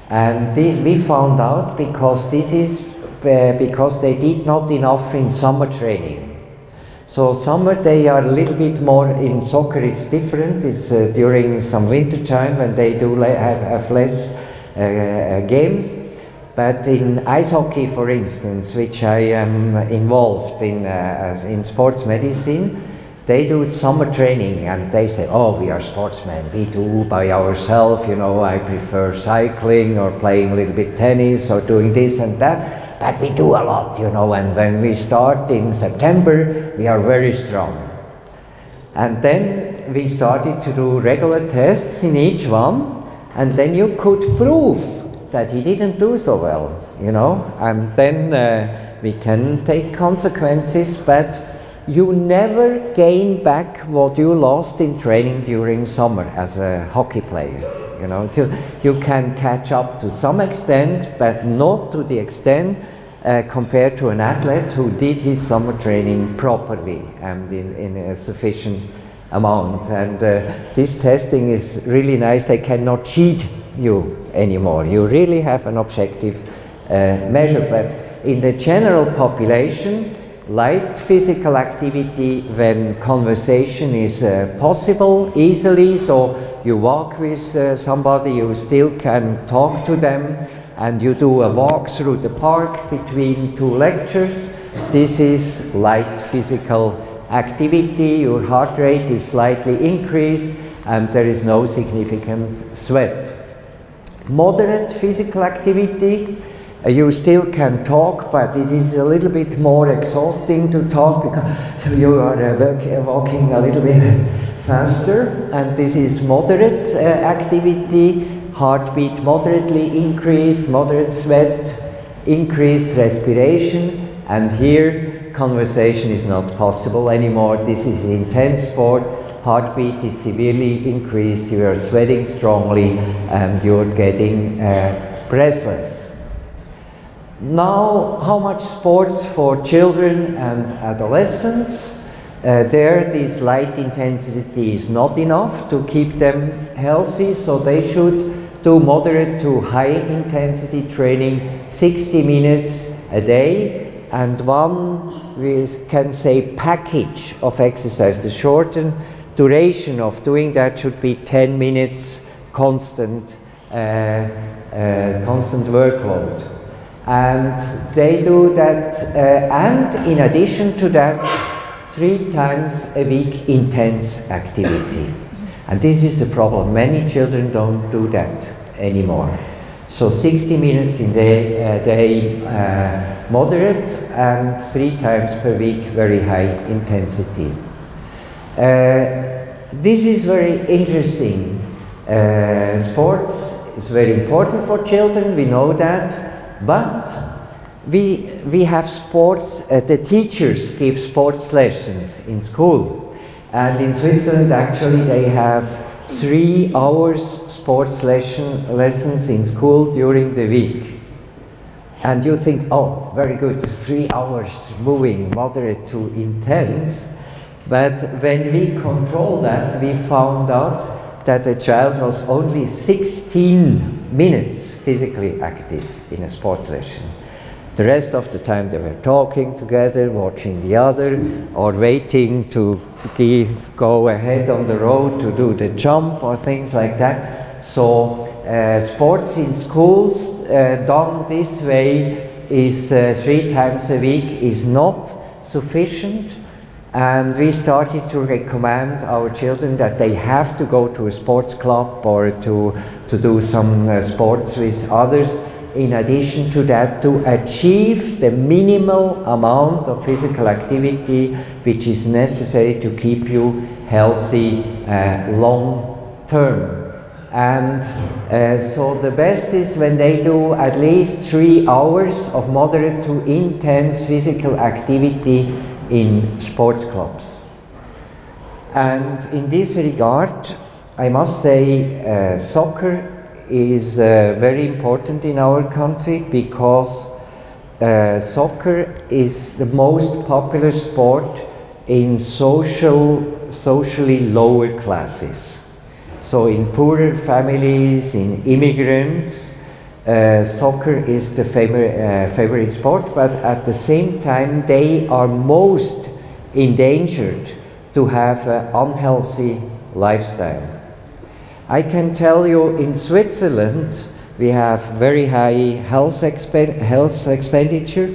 And this we found out because this is because they did not enough in summer training. So summer they are a little bit more, in soccer it's different, it's during some winter time when they do have less games. But in ice hockey, for instance, which I am involved in sports medicine, they do summer training and they say, oh, we are sportsmen, we do by ourselves, you know, I prefer cycling or playing a little bit tennis or doing this and that. But we do a lot, you know, and when we start in September, we are very strong. And then we started to do regular tests in each one, and then you could prove that he didn't do so well, you know, and then we can take consequences, but you never gain back what you lost in training during summer as a hockey player, you know. So you can catch up to some extent, but not to the extent compared to an athlete who did his summer training properly and in a sufficient amount. And this testing is really nice. They cannot cheat you anymore. You really have an objective measure. But in the general population, light physical activity when conversation is possible easily, so you walk with somebody, you still can talk to them, and you do a walk through the park between 2 lectures. This is light physical activity. Your heart rate is slightly increased and there is no significant sweat. Moderate physical activity, you still can talk, but it is a little bit more exhausting to talk because you are walking a little bit faster, and this is moderate activity. Heartbeat moderately increased, moderate sweat, increased respiration, and here conversation is not possible anymore. This is intense sport. Heartbeat is severely increased, you are sweating strongly, and you're getting breathless. Now, how much sports for children and adolescents? There, this light intensity is not enough to keep them healthy, so they should do moderate to high intensity training, 60 minutes a day, and one, we can say, package of exercise. The shortened duration of doing that should be 10 minutes constant, constant workload. And they do that, and in addition to that, 3 times a week intense activity. And this is the problem. Many children don't do that anymore. So 60 minutes in a day moderate, and 3 times per week very high intensity. This is very interesting. Sports is very important for children, we know that, but we have sports, the teachers give sports lessons in school. And in Switzerland, actually, they have 3 hours sports lessons in school during the week. And you think, oh, very good, 3 hours moving, moderate to intense. But when we control that, we found out that the child was only 16 minutes physically active in a sports lesson. The rest of the time they were talking together, watching the other, or waiting to go ahead on the road to do the jump or things like that. So sports in schools done this way is 3 times a week is not sufficient. And we started to recommend our children that they have to go to a sports club or to do some sports with others in addition to that, to achieve the minimal amount of physical activity which is necessary to keep you healthy long term. And so the best is when they do at least 3 hours of moderate to intense physical activity in sports clubs. And in this regard, I must say soccer is very important in our country, because soccer is the most popular sport in socially lower classes. So in poorer families, in immigrants, soccer is the favorite sport, but at the same time they are most endangered to have an unhealthy lifestyle. I can tell you in Switzerland we have very high health expenditure,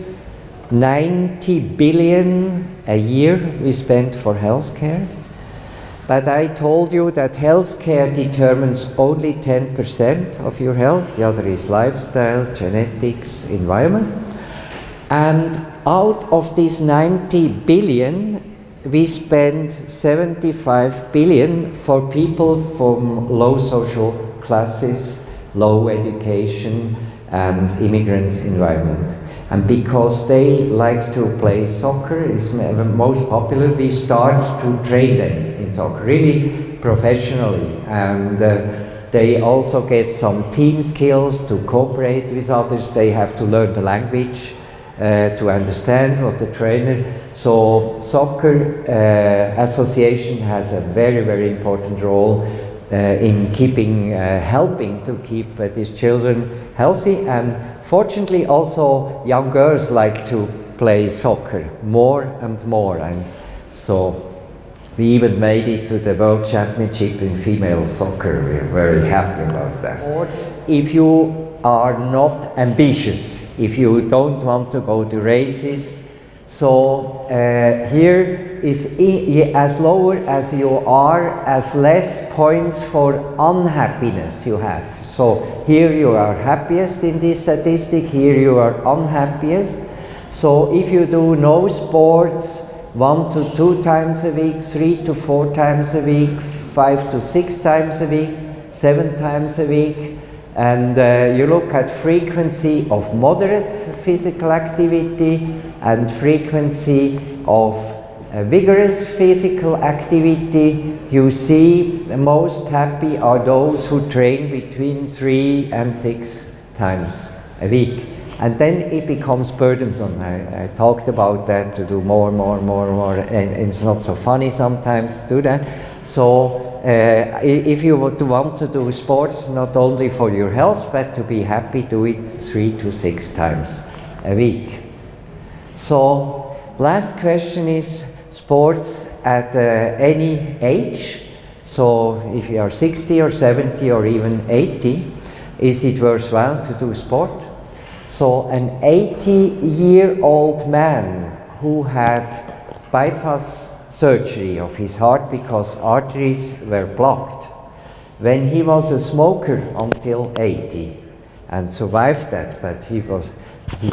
90 billion a year we spend for health care. But I told you that healthcare determines only 10% of your health. The other is lifestyle, genetics, environment. And out of these 90 billion, we spend 75 billion for people from low social classes, low education, and immigrant environment. And because they like to play soccer, is most popular, we start to train them in soccer, really professionally. And they also get some team skills to cooperate with others. They have to learn the language to understand what the trainer. So soccer association has a very, very important role in keeping, helping to keep these children healthy. And fortunately also young girls like to play soccer more and more, and so we even made it to the World Championship in female soccer. We're very happy about that. If you are not ambitious, if you don't want to go to races, so here is as lower as you are, as less points for unhappiness you have. So here you are happiest in this statistic, here you are unhappiest. So if you do no sports 1 to 2 times a week, 3 to 4 times a week, 5 to 6 times a week, 7 times a week, and you look at frequency of moderate physical activity and frequency of vigorous physical activity, you see the most happy are those who train between 3 and 6 times a week. And then it becomes burdensome. I talked about that, to do more, and it's not so funny sometimes to do that. So if you want to do sports, not only for your health, but to be happy, do it 3 to 6 times a week. So last question is sports at any age. So if you are 60 or 70 or even 80, is it worthwhile to do sport? So an 80-year-old man who had bypass surgery of his heart because arteries were blocked, when he was a smoker until 80 and survived that, but he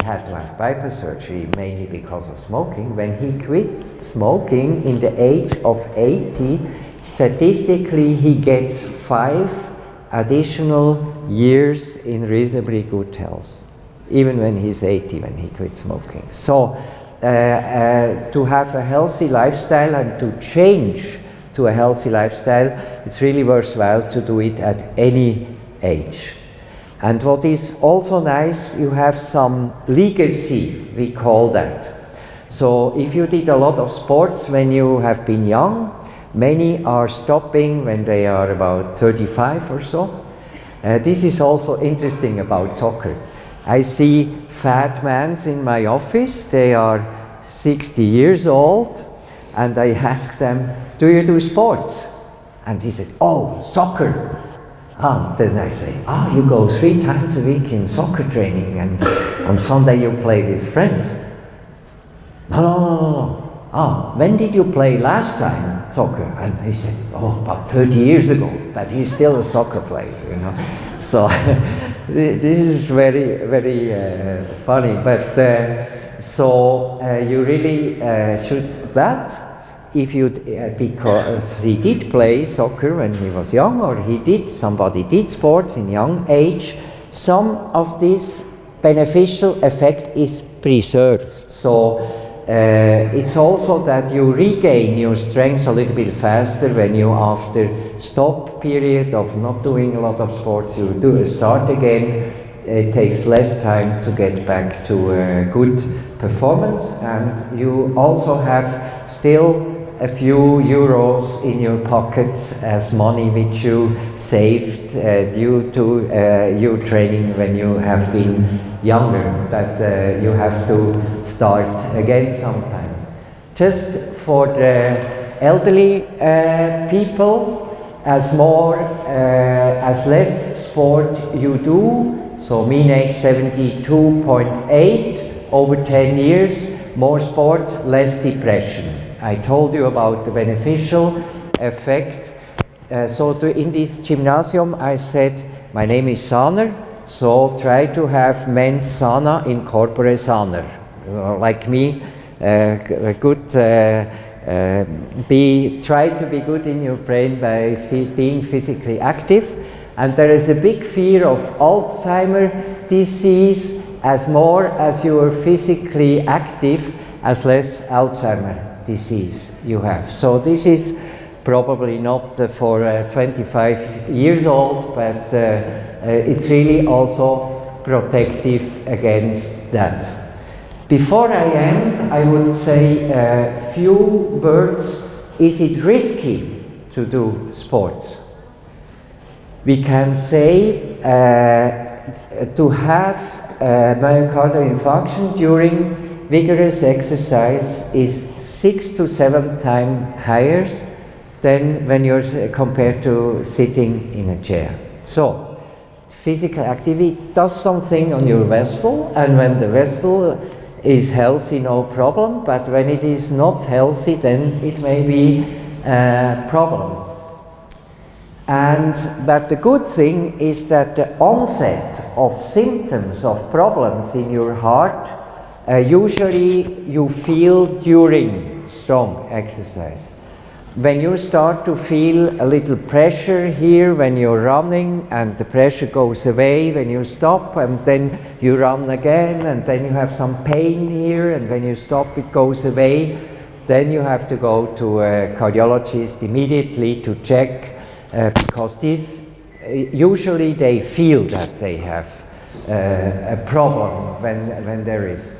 had to have bypass surgery mainly because of smoking. When he quits smoking in the age of 80, statistically he gets 5 additional years in reasonably good health, even when he's 80, when he quits smoking. So to have a healthy lifestyle and to change to a healthy lifestyle, it's really worthwhile to do it at any age. And what is also nice, you have some legacy, we call that. So if you did a lot of sports when you have been young, many are stopping when they are about 35 or so. This is also interesting about soccer. I see fat men in my office, they are 60 years old, and I ask them, do you do sports? And he said, oh, soccer. Then I say, you go 3 times a week in soccer training, and on Sunday you play with friends. No. When did you play last time soccer? And he said, about 30 years ago, but he's still a soccer player, you know. So this is very, very funny, but you really should, but if you, because he did play soccer when he was young, or somebody did sports in young age, some of this beneficial effect is preserved. So it's also that you regain your strength a little bit faster when you, after stop period of not doing a lot of sports, you do start again. It takes less time to get back to good performance, and you also have still a few euros in your pockets as money which you saved due to your training when you have been younger, but you have to start again sometime. Just for the elderly people, as less sport you do, so mean age 72.8, over 10 years, more sport, less depression. I told you about the beneficial effect. In this gymnasium I said, my name is Sanner, so try to have mens sana in corpore saner. Like me, try to be good in your brain by being physically active. And there is a big fear of Alzheimer's disease. As more as you are physically active, as less Alzheimer's disease you have. So this is probably not for 25 years old, but it's really also protective against that. Before I end, I would say a few words. Is it risky to do sports? We can say to have myocardial infarction during vigorous exercise is 6 to 7 times higher than when you're compared to sitting in a chair. So physical activity does something on your vessel, and when the vessel is healthy, no problem, but when it is not healthy, then it may be a problem. But the good thing is that the onset of symptoms of problems in your heart usually you feel during strong exercise. When you start to feel a little pressure here when you're running, and the pressure goes away when you stop, and then you run again, and then you have some pain here, and when you stop it goes away, then you have to go to a cardiologist immediately to check, because this usually they feel that they have a problem when there is.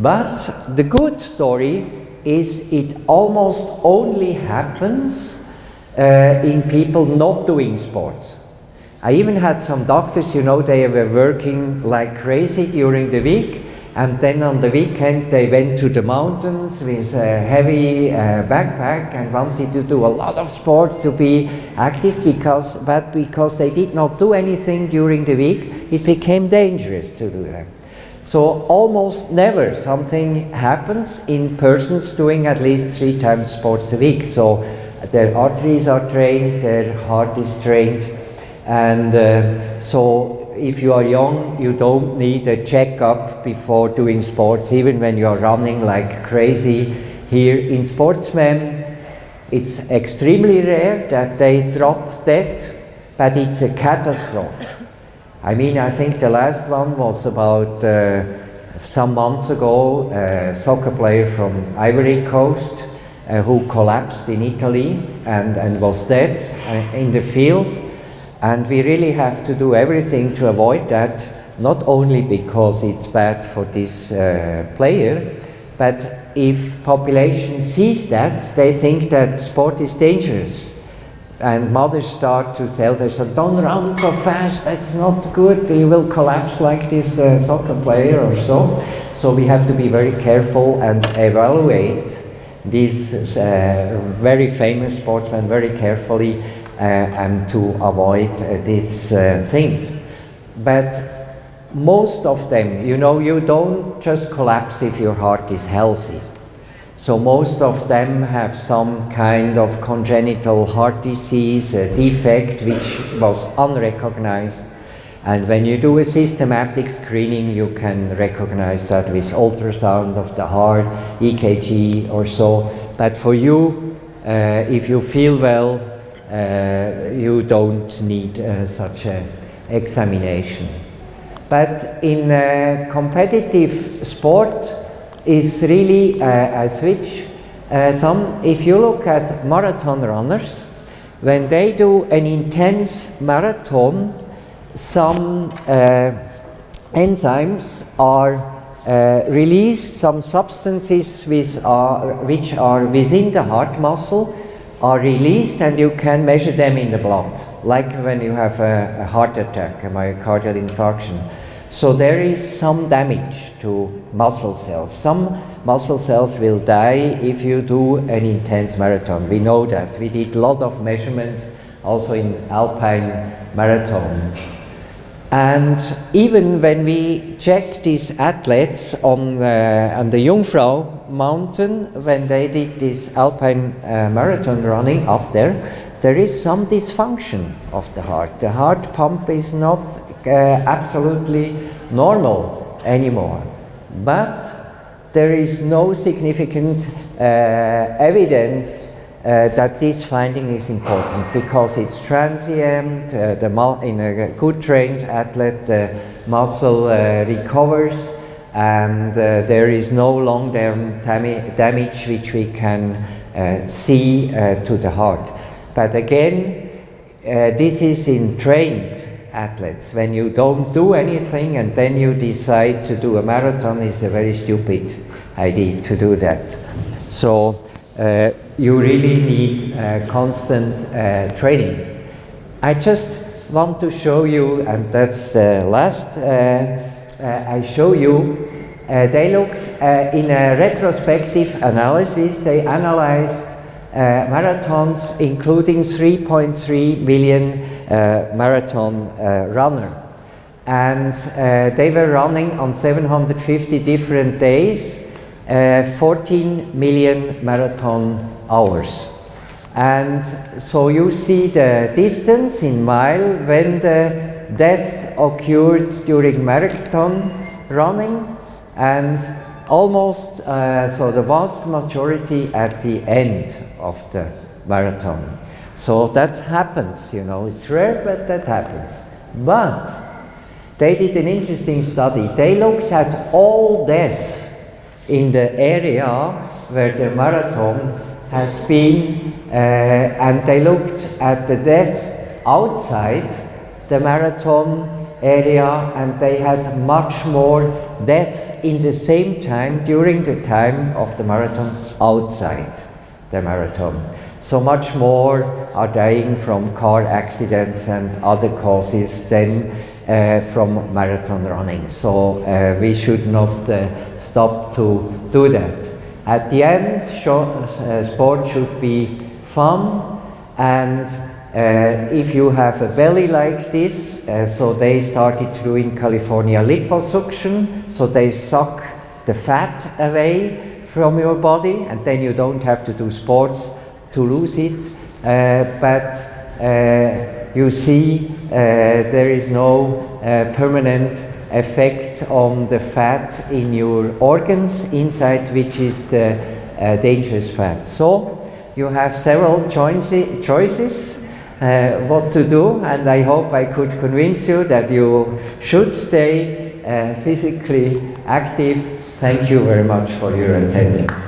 But the good story is it almost only happens in people not doing sports. I even had some doctors, you know, they were working like crazy during the week, and then on the weekend they went to the mountains with a heavy backpack and wanted to do a lot of sports to be active, but because they did not do anything during the week, it became dangerous to do that. So almost never something happens in persons doing at least 3 times sports a week. So their arteries are trained, their heart is trained, and so if you are young, you don't need a checkup before doing sports, even when you are running like crazy. Here in sportsmen, it's extremely rare that they drop dead, but it's a catastrophe. I mean, I think the last one was about some months ago, a soccer player from Ivory Coast who collapsed in Italy and was dead in the field. And we really have to do everything to avoid that, not only because it's bad for this player, but if population sees that, they think that sport is dangerous. And mothers start to tell their son, don't run so fast, that's not good, you will collapse like this soccer player or so. So we have to be very careful and evaluate these very famous sportsmen very carefully and to avoid these things. But most of them, you know, you don't just collapse if your heart is healthy. So most of them have some kind of congenital heart disease, a defect which was unrecognized. And when you do a systematic screening, you can recognize that with ultrasound of the heart, EKG or so. But for you, if you feel well, you don't need such an examination. But in competitive sport, is really a switch. If you look at marathon runners, when they do an intense marathon, some enzymes are released, some substances which are within the heart muscle are released, and you can measure them in the blood, like when you have a heart attack, a myocardial infarction. So there is some damage to muscle cells. Some muscle cells will die if you do an intense marathon. We know that. We did a lot of measurements also in alpine marathon. And even when we check these athletes on the Jungfrau mountain, when they did this alpine marathon running up there, there is some dysfunction of the heart. The heart pump is not absolutely normal anymore. But there is no significant evidence that this finding is important, because it's transient. In a good trained athlete, the muscle recovers, and there is no long-term damage which we can see to the heart. But again, this is in trained athletes. When you don't do anything and then you decide to do a marathon, is a very stupid idea to do that. So you really need constant training. I just want to show you, and that's the last I show you. They looked in a retrospective analysis. They analyzed marathons, including 3.3 million marathon runner, and they were running on 750 different days, 14 million marathon hours. And so you see the distance in mile when the death occurred during marathon running, and almost so the vast majority at the end of the marathon. So that happens, you know, it's rare, but that happens. But they did an interesting study. They looked at all deaths in the area where the marathon has been, and they looked at the deaths outside the marathon area, and they had much more deaths in the same time during the time of the marathon outside the marathon. So much more are dying from car accidents and other causes than from marathon running. So we should not stop to do that. At the end, sport should be fun, and if you have a belly like this, so they started to do in California liposuction, so they suck the fat away from your body, and then you don't have to do sports to lose it. But you see there is no permanent effect on the fat in your organs inside, which is the dangerous fat. So you have several choices what to do, and I hope I could convince you that you should stay physically active. Thank you very much for your attendance.